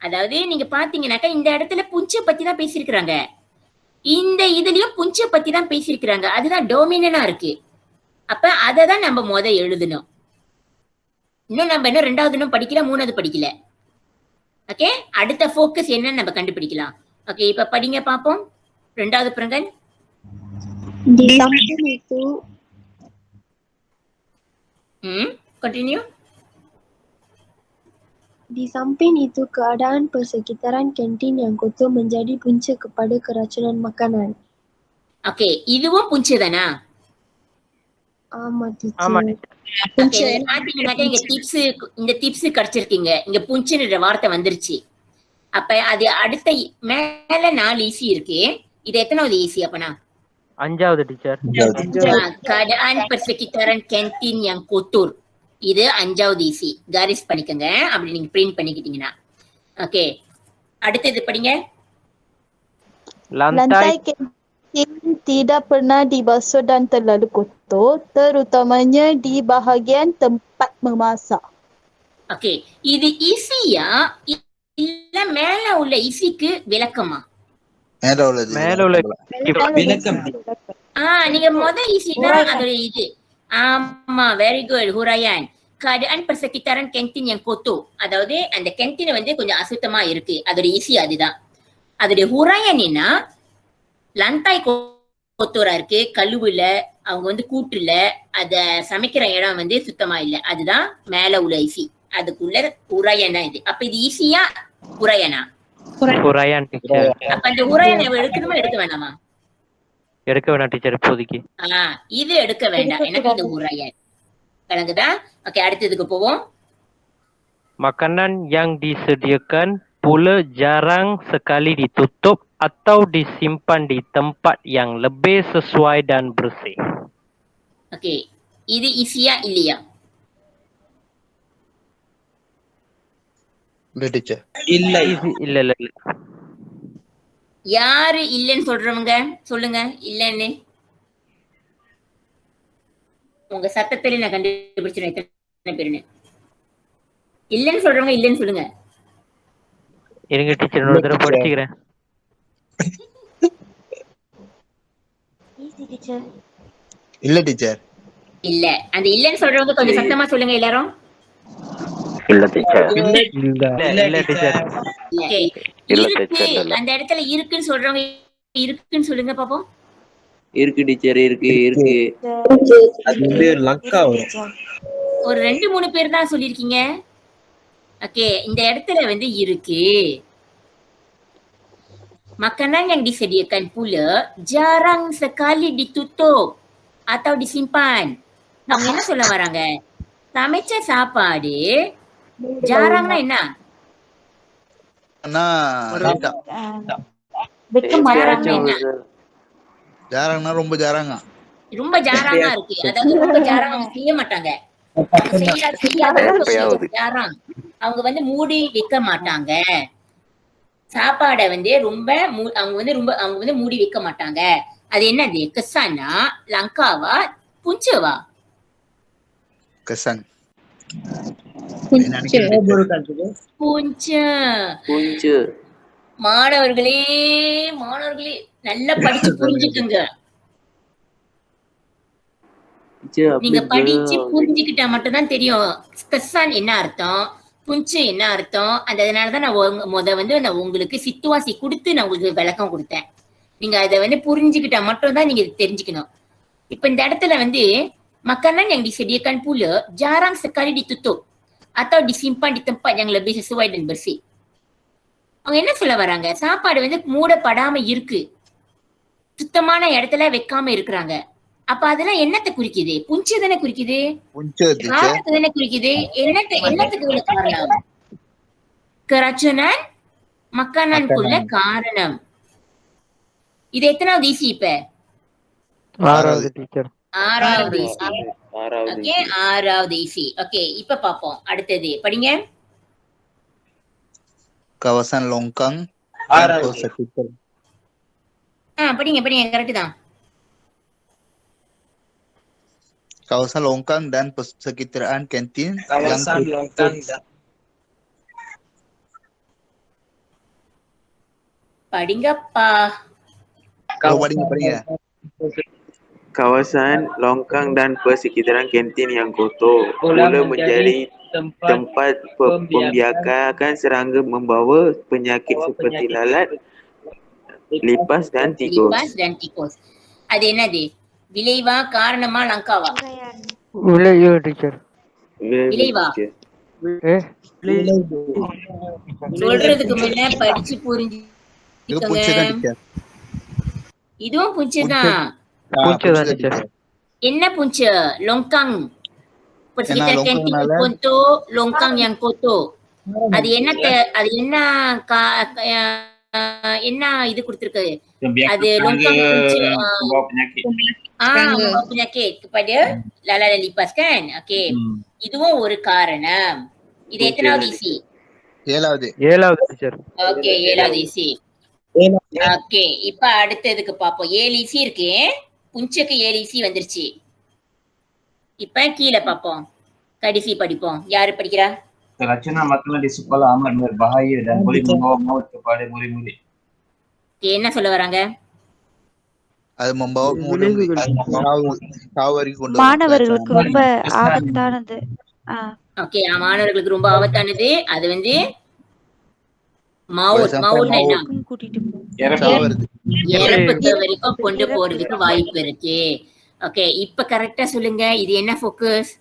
அதாவது நீங்க பாத்தீங்கன்னாக்கா இந்த இடத்துல புஞ்ச பத்தி தான் பேசியிருக்கிறாங்க, இந்த இதுலயும் புஞ்ச பத்தி தான் பேசியிருக்கிறாங்க. அதுதான் டோமினா இருக்கு. அப்ப அததான் நம்ம எழுதணும். இன்னும் நம்ம என்ன ரெண்டாவது படிக்கல, மூணாவது படிக்கல. ஓகே, அடுத்த ஃபோக்கஸ் என்னன்னு நம்ம கண்டுபிடிக்கலாம். ஓகே, இப்ப படிங்க பாப்போம். ரெண்டாவது பிரங்கன். Di samping itu continue. Di samping itu keadaan persekitaran kantin yang kotor menjadi punca kepada keracunan makanan. Okay, இதுவும் புஞ்சு தானா? ஆமா டீச்சர். இந்த டிப்ஸ் கிடைச்சிருக்கீங்க. இங்க புஞ்சுன்ற வார்த்தை வந்துருச்சு. அப்ப அது அடுத்த மேல 4 ஈசி இருக்கு. இது எத்தனாவது ஈசி அப்பனா? 5வது teacher. keadaan persekitaran kantin yang kotor. இது 5வது ஈசி. காரிஸ் பண்ணிக்கங்க, அப்படி நீங்க பிரிண்ட் பண்ணிக்கிட்டீங்கன்னா. ஓகே, அடுத்தது படிங்க. Lantai kantin tidak pernah dibasuh dan terlalu kotor, terutamanya di bahagian tempat memasak. Okay, இது ஈஸியா இல்ல மேல உள்ள ஈஸிக்கு விளக்கமா? மேல உள்ளது விளக்கம். நீங்க முதல் ஈஸினா அதோட இது. ஆமா, வெரி குட் ஹுராயான். keadaan persekitaran kantin yang kotor, அதாவது அந்த கேன்டீன் வந்து கொஞ்சம் அசுத்தமா இருக்கு, அதோட ஈஸி அதுதான். அதோட ஹுராயான் என்ன? லந்தாய் கொத்தோரா இருக்கு, கழுவுல, அவங்க வந்து கூட்டுல, அத சமைக்கிற இடம் வந்து சுத்தமா இல்ல, அதுதான் மேல உள்ள ஈசி. அதுக்குள்ள உரையனா இது. அப்ப இது ஈஸியா உரையனா? Huraian teacher. அப்ப அந்த ஹுரையன் எடுக்கணுமா எடுக்க வேண்டாமா? எடுக்க வேணாம் டீச்சர் இப்போதைக்கு. இது எடுக்க வேண்டாம், எனக்கு இந்த ஹுரையன் விளங்குதா? ஓகே, அடுத்ததுக்கு போவோம். Makanan yang disediakan pula jarang sekali ditutup atau disimpan di tempat yang lebih sesuai dan bersih. Okay, இது ஈஸியா இல்லையா? இல்ல டீச்சர். இல்ல இல்ல. யாரு இல்லைன்னு சொல்றவங்க சொல்லுங்க இல்லைன்னு. உங்க சத்தத்திலே நான் கண்டுபிடிச்சிருக்கேன் எத்தனை பேருன்னு. இல்லைன்னு சொல்றவங்க இல்லைன்னு சொல்லுங்க. இருங்க டீச்சர், இன்னொரு தடவை படிச்சுக்கிறேன். இல்ல டீச்சர். இல்ல, அந்த இல்லைன்னு சொல்றவங்க கொஞ்சம் சத்தமா சொல்லுங்க எல்லாரும். இல்ல டீச்சர். இல்ல டீச்சர். இருக்கு, அந்த இடத்துல இருக்குன்னு சொல்றவங்க இருக்குன்னு சொல்லுங்க பாப்போம். இருக்கு டீச்சர், இருக்கு. அது வந்து லங்கா வரும். ஒரு 2-3 பேர் தான் சொல்லிருக்கீங்க. ஓகே, இந்த இடத்துல வந்து இருக்கு. Makanan yang disediakan pula jarang sekali ditutup atau disimpan. அவங்க என்ன சொல்ல வராங்க? சமைச்ச சாப்பாடு ஜாரங்னா என்ன? ஜாரங்னா ரொம்ப ஜாரங்கா. ரொம்ப ஜாரங்கா இருக்கு. அதாவது ரொம்ப ஜாரங்கா செய்ய மாட்டாங்க. ஜாரங் அவங்க வந்து மூடி வைக்க மாட்டாங்க. சாப்பாட வந்து அவங்க வந்து மூடி வைக்க மாட்டாங்க. அது என்னது? கசானா, லங்காவா, புஞ்சவா? கசான். புஞ்ச. மாணவர்களே நல்லா படிச்சு புரிஞ்சுக்குங்க. நீங்க படிச்சு புரிஞ்சுக்கிட்டா மட்டும் தான் தெரியும் கசான் என்ன அர்த்தம், புஞ்சு என்ன அர்த்தம். அதனாலதான் நான் உங்களுக்கு சித்துவாசி கொடுத்து நான் உங்களுக்கு விளக்கம் கொடுத்தேன். நீங்க அதை வந்து புரிஞ்சுக்கிட்டா மட்டும் தான் நீங்க தெரிஞ்சுக்கணும். இப்ப இந்த இடத்துல வந்து makanan yang disediakan pula jarang sekali ditutup atau disimpan di tempat yang lebih sesuai dan bersih. அவங்க என்ன சொல்ல வராங்க? சாப்பாடு வந்து மூடப்படாம இருக்கு, சுத்தமான இடத்துல வைக்காம இருக்கிறாங்க. அப்ப அதெல்லாம் என்னத்தை குறிக்குது? புஞ்சு தானே குறிக்குது, காரணத்தை தானே குறிக்குது. என்னத்துக்கு காரணம்? keracunan makanan-kuள்ள காரணம். இது எத்தனாவது ஈசி? இப்ப 6வது டீச்சர். 6வது ஈசி. ஓகே, 6வது ஈசி. ஓகே, இப்ப பாப்போம். அடுத்தது படிங்க. kawasan longkang sekitar. படிங்க கரெக்ட் தான். Kawasan longkang dan persekitaran kantin kawasan longkang dan படிங்கப்பா. படிங்க. Kawasan longkang dan persekitaran kantin yang kotor mula menjadi tempat pembiakan serangga membawa penyakit seperti lalat, lipas dan tikus. அது என்னது? விளைவா, காரணமா, லங்காவா? விளைவு teacher. விளைவா? சொல்றதுக்கு முன்ன படிச்சு புரிஞ்சுக்கோங்க. இதுவும் புஞ்சுதான். என்ன புஞ்சு? லொங்காங். Persekitaran kantin kotor, longkang yang kotor. அது என்ன இது கொடுத்திருக்கு? அது longkang punca membawa penyakit kepada lalat dan lipas kan? Okey. இதுவும் ஒரு காரணம். இது எத்தனாவது ஈசி? 7வது டீச்சர். ஓகே, 7வது ஈசி. ஓகே, இப்ப அடுத்ததுக்கு பாப்போம். 7 ஈசி இருக்கு. புஞ்சக்கு 7 ஈசி வந்துருச்சு. இப்ப கீழே பாப்போம், கடைசி படிப்போம். யாரு படிக்கிறா? Keracunan makanan di sekolah amat berbahaya dan boleh membawa maut kepada murid-murid. என்ன சொல்ல வராங்க? அது membawa மாணவர்களுக்கு ரொம்ப ஆபத்தானது. ஓகே, மாணவர்களுக்கு ரொம்ப ஆபத்தானது. அது வந்து மவுத்னா என்ன? இறப்புக்கு வரைக்கும் கொண்டு போறதுக்கு வாய்ப்பு இருக்கு. ஓகே, இப்ப கரெக்டா சொல்லுங்க, இது என்ன ஃபோக்கஸ்?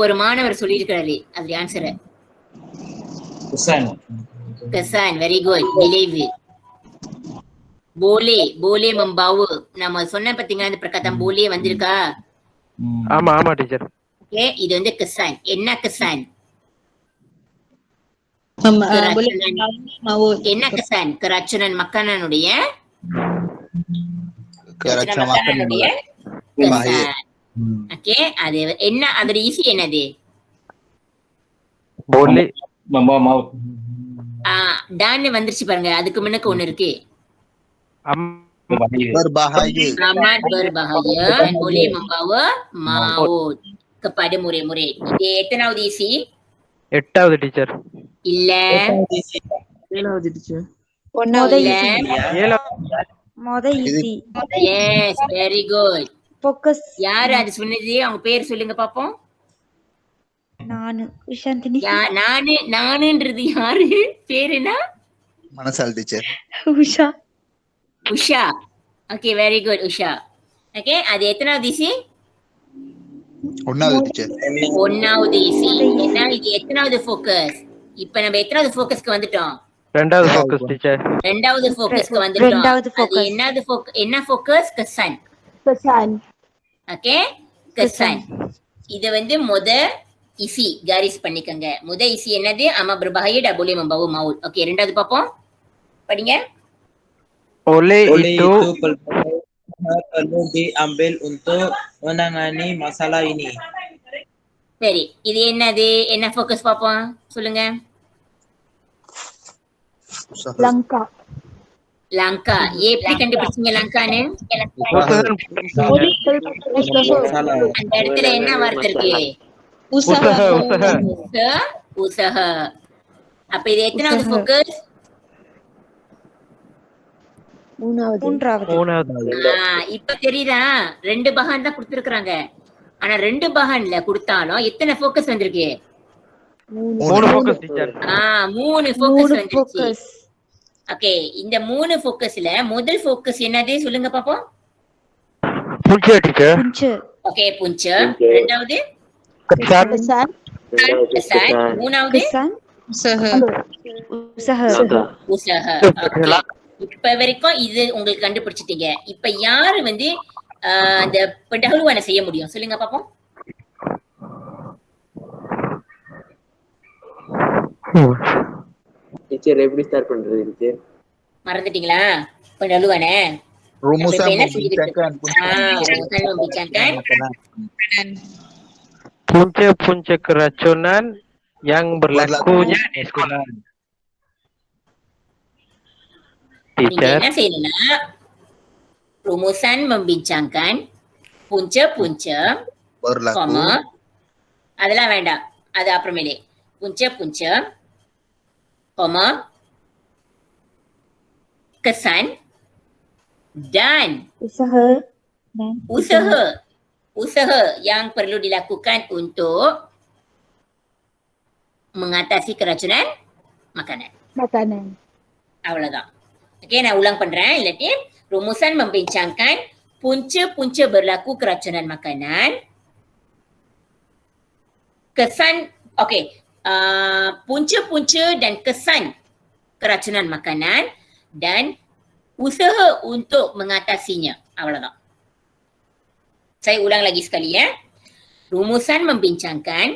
ஒரு மாணவர் சொல்லியிருக்கிறாரு, அது answer. Kesan, very good. Believe it. Boleh membawa. Nama சொன்ன பாத்தீங்களா அந்த perkataan boleh வந்திருக்கா? ஆமா ஆமா டீச்சர். Okay, இது வந்து kesan. என்ன kesan? Boleh maut. என்ன kesan? Keracunan makanan Keracunan makanan berbahaya. kesan. Okay, அது என்ன அதோட isi என்னது? Boleh membawa maut. Dan வந்துருச்சு பாருங்க. அதுக்கு முன்னக்கு ஒண்ணு இருக்கு. Berbahaya. Amat berbahaya dan boleh membawa maut kepada murid-murid. Ini எத்தனாவது isi? 8வது டீச்சர். இல்ல. 7வது டீச்சர். மொத easy. Yes, very good. Focus. யாரு அது சொன்னது? அவங்க பேர் சொல்லுங்க பாப்போம். நானு உஷாந்தினி. நானுன்றது யாரு? பேர் என்ன? Manasal teacher. Usha. Okay, very good Usha. Okay, அது எத்தனாவது ஈசி? ஒன்னாவது டீச்சர். ஒன்னாவது ஈசி. என்ன இது எத்தனாவது ஃபோக்கஸ்? இப்ப நம்ம எத்தனாவது ஃபோக்கஸ்க்கு வந்துட்டோம்? ரெண்டாவது ஃபோக்கஸ் டீச்சர். ரெண்டாவது ஃபோக்கஸ்க்கு வந்துட்டோம். ரெண்டாவது ஃபோக்கஸ். என்ன ஃபோக்கஸ்? kesan. Okay, kesan. இது வந்து முத isi garis பண்ணிக்கங்க. முத isi என்னது? amat berbahaya dan boleh membawa maut. Okay, ரெண்டாவது பாப்போம். படிங்க. Oleh itu perlu diambil untuk menangani masalah ini. சரி, இது என்னது? என்ன ஃபோக்கஸ் பாப்போம்? சொல்லுங்க. Langkah. எப்படி கண்டுபிடிச்சீங்க langkahன்னு? அந்த இடத்துல என்ன வார்த்தை இருக்கு? உசஹ. அப்ப இது எத்தனாவது ஃபோக்கஸ்? மூணாவது. இப்ப தெரியுதா? 2 பகான் தான் கொடுத்திருக்காங்க. ஆனா 2 பகான்ல கொடுத்தாலும் எத்தனை ஃபோக்கஸ் வந்திருக்கு? 3 ஃபோக்கஸ் டீச்சர். 3 ஃபோக்கஸ் வந்துருச்சு. ஓகே, இந்த 3 ஃபோக்கஸ்ல முதல் ஃபோக்கஸ் என்னது? சொல்லுங்க பாப்போம். புஞ்ச டீச்சர். ஓகே, புஞ்ச. இரண்டாவது kesan. மூணாவது உசஹ. இப்ப வரைக்கும் இது உங்களுக்கு கண்டுபிடிச்சிட்டீங்க. இப்ப யாரு வந்து அந்த pendahuluan செய்ய முடியும்? சொல்லுங்க பாப்போம். டீச்சர் எப்படி ஸ்டார்ட் பண்றது டீச்சர்? மறந்துட்டீங்களா? pendahuluan Rumusan membincangkan punca-punca keracunan yang berlakunya di sekolah. நீங்க என்ன செய்யணும்னா rumusan membincangkan punca-punca berlaku. அதெல்லாம் வேண்டாம், அது அப்புறமேலே. punca-punca kesan dan usaha yang perlu dilakukan untuk mengatasi keracunan makanan. Aவ்வளவுதான். Okey, நான் ulang பண்றேன். இல்லாட்டி rumusan membincangkan punca-punca berlaku keracunan makanan. Kesan, okey, punca-punca dan kesan keracunan makanan dan usaha untuk mengatasinya. Aவ்வளவுதான். Saya ulang lagi sekali ya. Rumusan membincangkan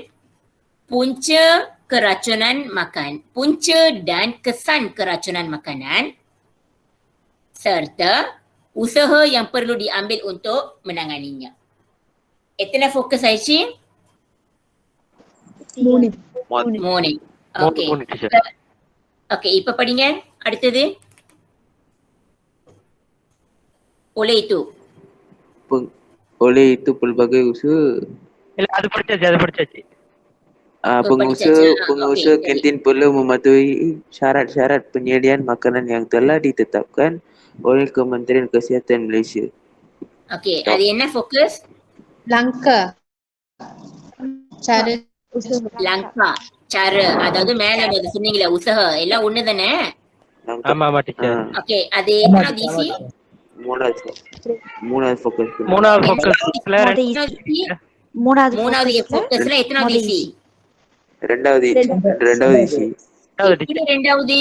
punca keracunan punca dan kesan keracunan makanan serta usaha yang perlu diambil untuk menanganinya. Etina fokus ஆயிடுச்சு? 3. Okay. Okay, இப்ப படிங்க. அடுத்தது. Oleh itu pelbagai usaha. அது படிச்சாச்சு. Pengusaha kantin perlu mematuhi syarat-syarat penyediaan makanan yang telah ditetapkan oleh Kementerian Kesihatan Malaysia. Okey, அது என்ன fokus? Langkah. Cara. அதாவது மேல நீங்க சொன்னீங்களே உசஹா எல்லாம் ஒண்ணு தானே? ஆமா டீச்சர். ஓகே, அது எத்தனாவது ஈசி? மூணாவது ஃபோக்கஸ். மூணாவது ஃபோக்கஸ்ல எத்தனாவது ஈசி? ரெண்டாவது ஈசி. Ini ரெண்டாவது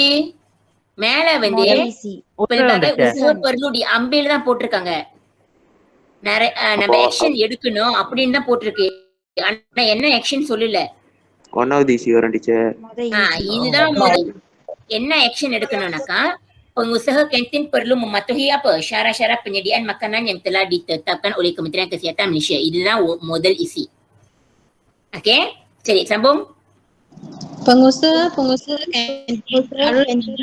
மேல வந்து Model isi. pelbagai usaha perlu diambil தான் போட்டிருக்காங்க. நம்ம ஆக்ஷன் எடுக்கணும் அப்படின்னு தான் போட்டிருக்கு. ஆனா என்ன ஆக்ஷன் சொல்லல. ஒன்னாவது ஈஸி வரும் டீச்சர். இதுதான் முதல். என்ன action எடுக்கணும்னாக்கா pengusaha kantin perlu mematuhi apa? Syarat-syarat penyediaan makanan yang telah ditetapkan oleh Kementerian Kesihatan Malaysia. Itulah model isi. Okey, jadi sambung. Pengusaha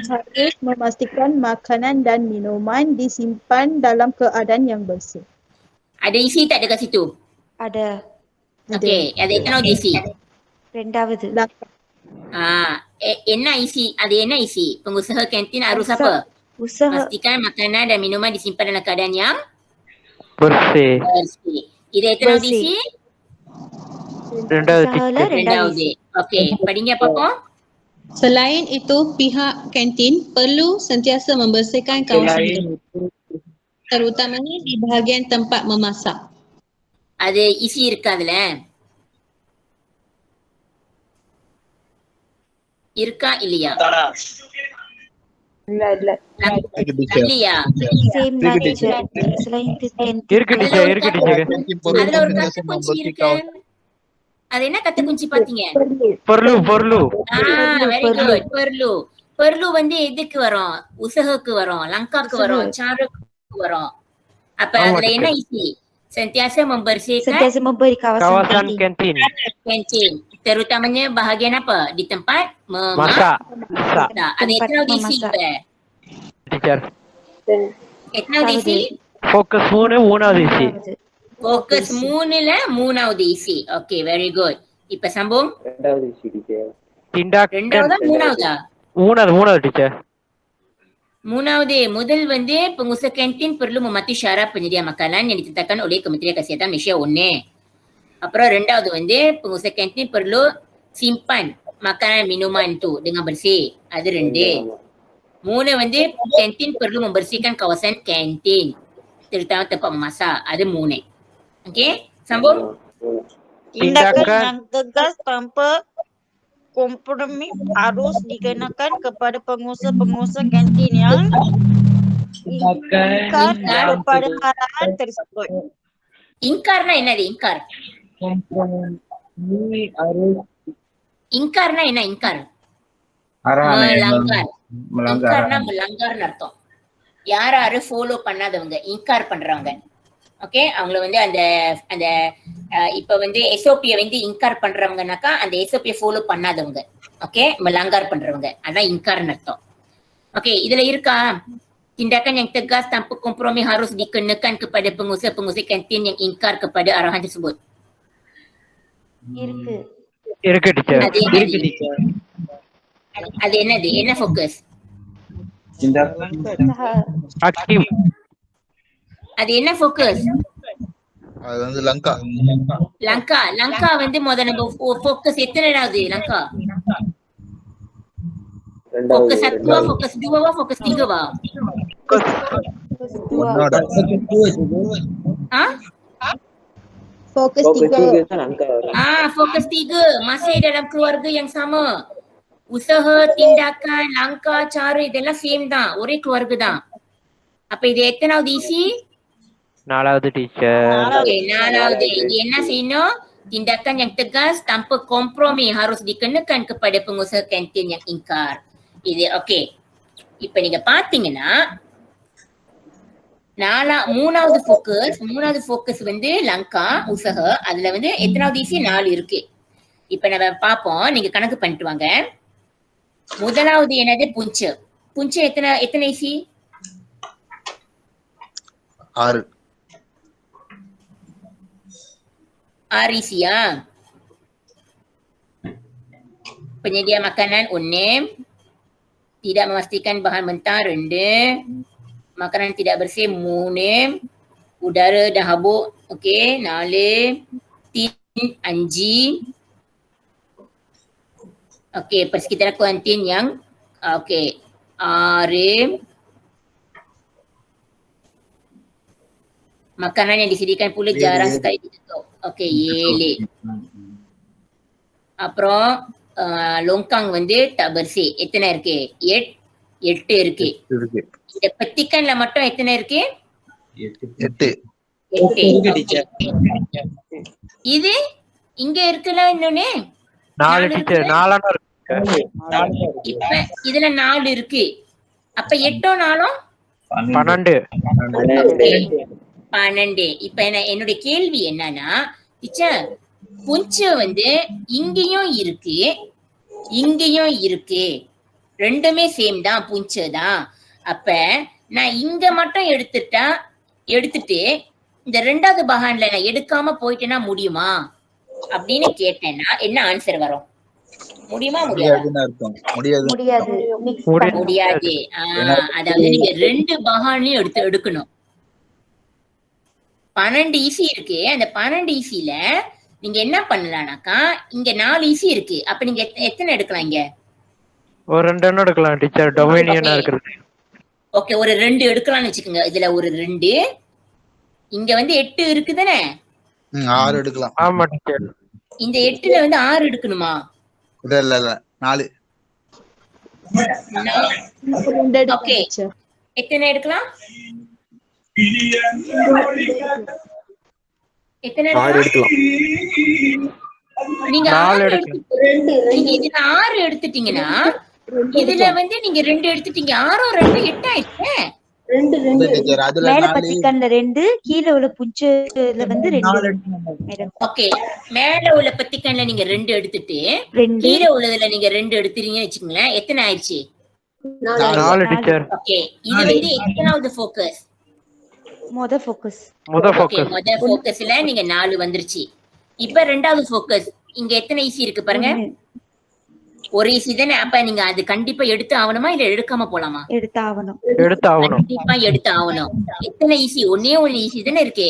harus memastikan makanan dan minuman disimpan dalam keadaan yang bersih. Ada isi tak dekat situ? Ada. Okey, ada ethanol isi. Rendaவது. என்ன isi? Ada என்ன isi? Pengusaha kantin harus apa? Pastikan makanan dan minuman disimpan dalam keadaan yang bersih. Ini ethanol isi? Rendaவது. Okey, படிங்க பாப்போம். Selain itu, pihak kantin perlu sentiasa membersihkan kawasan tersebut, terutamanya di bahagian tempat memasak. அது isi இருக்கா அதுல? இருக்கா இல்லையா? இல்ல. இல்லையா? Same lah teacher. Selain itu kantin. இருக்கு டீச்சர். அதுல ஒரு கத்து குஞ்சி இருக்கு. அது என்ன கத்து குஞ்சி பாத்தீங்க? perlu. very good. perlu வந்து எதுக்கு வரும்? உசஹுக்கு வரும், லங்காக்கு வரும், சாருக்கு வரும். அப்ப அதுல என்ன isi? Sentiasa membersihkan memberi kawasan kantin. Terutamanya bahagian apa? Di tempat Masak. Ada ethanol diisi juga. Teacher. Ethanol diisi? Fokus மூணாவது isi. Fokus மூணாவது isi. Okay, very good. இப்ப sambung. ரெண்டாவது ஈஸி டீச்சர். ரெண்டாவதா மூணாவதா? மூணாவது டீச்சர். மூணாவது முதல் வந்து pengusaha kantin perlu mematuhi syarat penyediaan makanan yang ditetapkan oleh Kementerian Kesihatan Malaysia 1. அப்புறம் ரெண்டாவது வந்து pengusaha kantin perlu simpan makanan minuman tu dengan bersih. Ada 2. 3 வந்து kantin perlu membersihkan kawasan kantin terutama tempat memasak. Ada 3. Okey, sambung. Tindakan yang tegas tanpa kompromi harus dikenakan kepada pengusaha-pengusaha kantin yang ingkar kepada arahan tersebut. Ingkarna என்னது? ingkar. Ingkarna என்ன? ingkar. Ingkarna melanggarன்னு அர்த்தம். யாரு follow பண்ணாதவங்க, இன்கார் பண்றவங்க. Okay, அவங்கள வந்து அந்த இப்ப வந்து எஸ்ஓபியை வந்து இன்கார் பண்றவங்கனாக்கா அந்த எஸ்ஓபியை ஃபாலோ பண்ணாதவங்க. ஓகே, melanggar பண்றவங்க, அதான் இன்கார்னு அர்த்தம். ஓகே, இதுல இருக்கா tindakan yang tegas tanpa kompromi harus dikenakan kepada pengusaha-pengusaha kantin yang ingkar kepada arahan tersebut. இருக்கு டீச்சர். அது என்னது? என்ன ஃபோக்கஸ்? ஆக்டிவ். அது என்ன ஃபோக்கஸ்? அது வந்து லங்கா வந்து முதல்ல நம்ம ஃபோக்கஸ் எத்தனையாவது? Lanka fokus 1, fokus 2, fokus 3 ba? Fokus 3. Fokus 3 masih dalam keluarga yang sama. Usaha, tindakan, langkah, cara இதெல்லாம் சேம் தான், ஒரே keluarga தான். அப்ப இது எத்தனாவது isi? 4வது டீச்சர். Okay, 4வது. இது என்ன செய்யணும்? Tindakan yang tegas tanpa kompromi harus dikenakan kepada pengusaha kantin yang ingkar. இது ஓகே. இப்ப நீங்க பாத்தீங்கன்னா மூணாவது ஃபோக்கஸ் வந்து லங்கா உசஹா. அதுல வந்து எத்தனாவது ஈஸி? 4 இருக்கு. இப்ப நம்ம பாப்போம், நீங்க கணக்கு பண்ணிட்டு வாங்க. முதலாவது என்னது? புஞ்ச எத்தனை ஈஸி? 6 ஈஸியா? Penyedia makanan 1, tidak memastikan bahan mentah 2, makanan tidak bersih 3, udara dan habuk okey 4, tin 5. Okey, persekitaran kuantin yang okey 6. Makanan yang disediakan pula jarang sekali ditutup. Okey, 7. அப்புறம் longkang வந்து tak bersih. எத்தனை இருக்கு? 8 இருக்கு. இந்த petikanல மட்டும் எத்தனை இருக்கு? 8. இது இங்க இருக்குல்ல இன்னொன்னு 4 டீச்சர் 4 இருக்கு. இப்ப இதுல 4 இருக்கு. அப்ப 8 4 12. 12. இப்ப என்னுடைய கேள்வி என்னன்னா டீச்சர் புஞ்சு வந்து இங்கேயும் இருக்கு இங்கேயும் இருக்கு, ரெண்டுமே சேம் தான், புஞ்சு தான். அப்ப நான் இங்க மட்டும் எடுத்துட்டு இந்த ரெண்டாவது பகான்ல நான் எடுக்காம போயிட்டேன்னா முடியுமா அப்படின்னு கேட்டேன்னா என்ன ஆன்சர் வரும்? முடியுமா முடியாது? முடியாது. அதாவது நீங்க 2 பகான்லயும் எடுக்கணும். 12 ஈசி இருக்கு. அந்த 12 ஈசில நீங்க என்ன பண்ணலாம்னாக்கா இங்க 4 ஈசி இருக்கு. அப்ப நீங்க எத்தனை எடுக்கலாம்? இங்க ஒரு 2 எடுக்கலாம் டீச்சர், டொமைனியனா இருக்குது. ஓகே, ஒரு 2 எடுக்கலாம்னு வச்சுக்கோங்க. இதுல ஒரு 2, இங்க வந்து 8 இருக்குதானே? 6 எடுக்கலாம். ஆமா டீச்சர். இந்த 8ல வந்து 6 எடுக்கணுமா? இல்ல 4. ஓகே, எத்தனை எடுக்கலாம்? எத்தனை எடுக்கலாம்? நீங்க 6 எடுத்துட்டீங்கன்னா இதுல வந்து நீங்க 2 எடுத்துட்டீங்க. 6 2 8 ஆயிடுச்சு. மேல பத்திக்கன்ல 2, கீழ உள்ள புஞ்சல வந்து 2. ஓகே, மேல உள்ள பத்திக்கன்ல நீங்க 2 எடுத்துட்டு கீழ உள்ளதுல நீங்க 2 எடுத்துறீங்கன்னு வெச்சுங்களேன். எத்தனை ஆயிடுச்சு? 4 டீச்சர். ஓகே, இது வந்து எத்தனாவது ஃபோக்கஸ்? மொத ஃபோக்கஸ். மொத ஃபோக்கஸ்ல நீங்க 4 வந்துருச்சு. இப்ப ரெண்டாவது ஃபோக்கஸ் இங்க எத்தனை ஈசி இருக்கு பாருங்க. ஒரு ஈசி தானே. அப்ப நீங்க அது கண்டிப்பா எடுத்து ஆகணுமா இல்ல எடுக்காம போலாமா? எடுத்து ஆகணும். கண்டிப்பா எடுத்து ஆகணும். எத்தனை ஈசி? ஒன்னே ஒரு ஈசி தானே இருக்கு.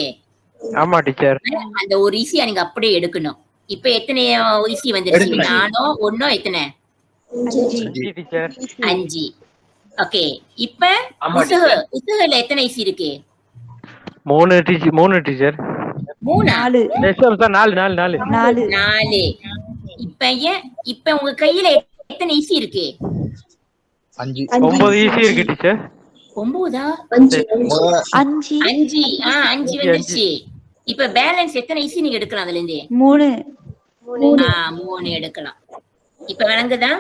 ஆமா டீச்சர். அந்த ஒரு ஈசியா நீங்க அப்படியே எடுக்கணும். இப்ப எத்தனை ஈசி வந்துருச்சு? 4 1 எத்தனை? 5. ஓகே, இப்ப உசுகுல எத்தனை ஈசி இருக்கு? 3 டீச்சர். 4. 4. இப்ப உங்க கையில எத்தனை ஈசி இருக்கு? 9 ஈசி இருக்கு டீச்சர். 9ஆ? 5 வந்துருச்சு. இப்ப பேலன்ஸ் எத்தனை ஈசி நீங்க எடுக்கலாம்? அதுல இருந்து 3 எடுக்கலாம். இப்ப விளங்குதா?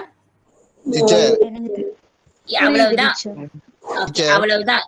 அவ்வளவுதான். அவ்வளவுதான்.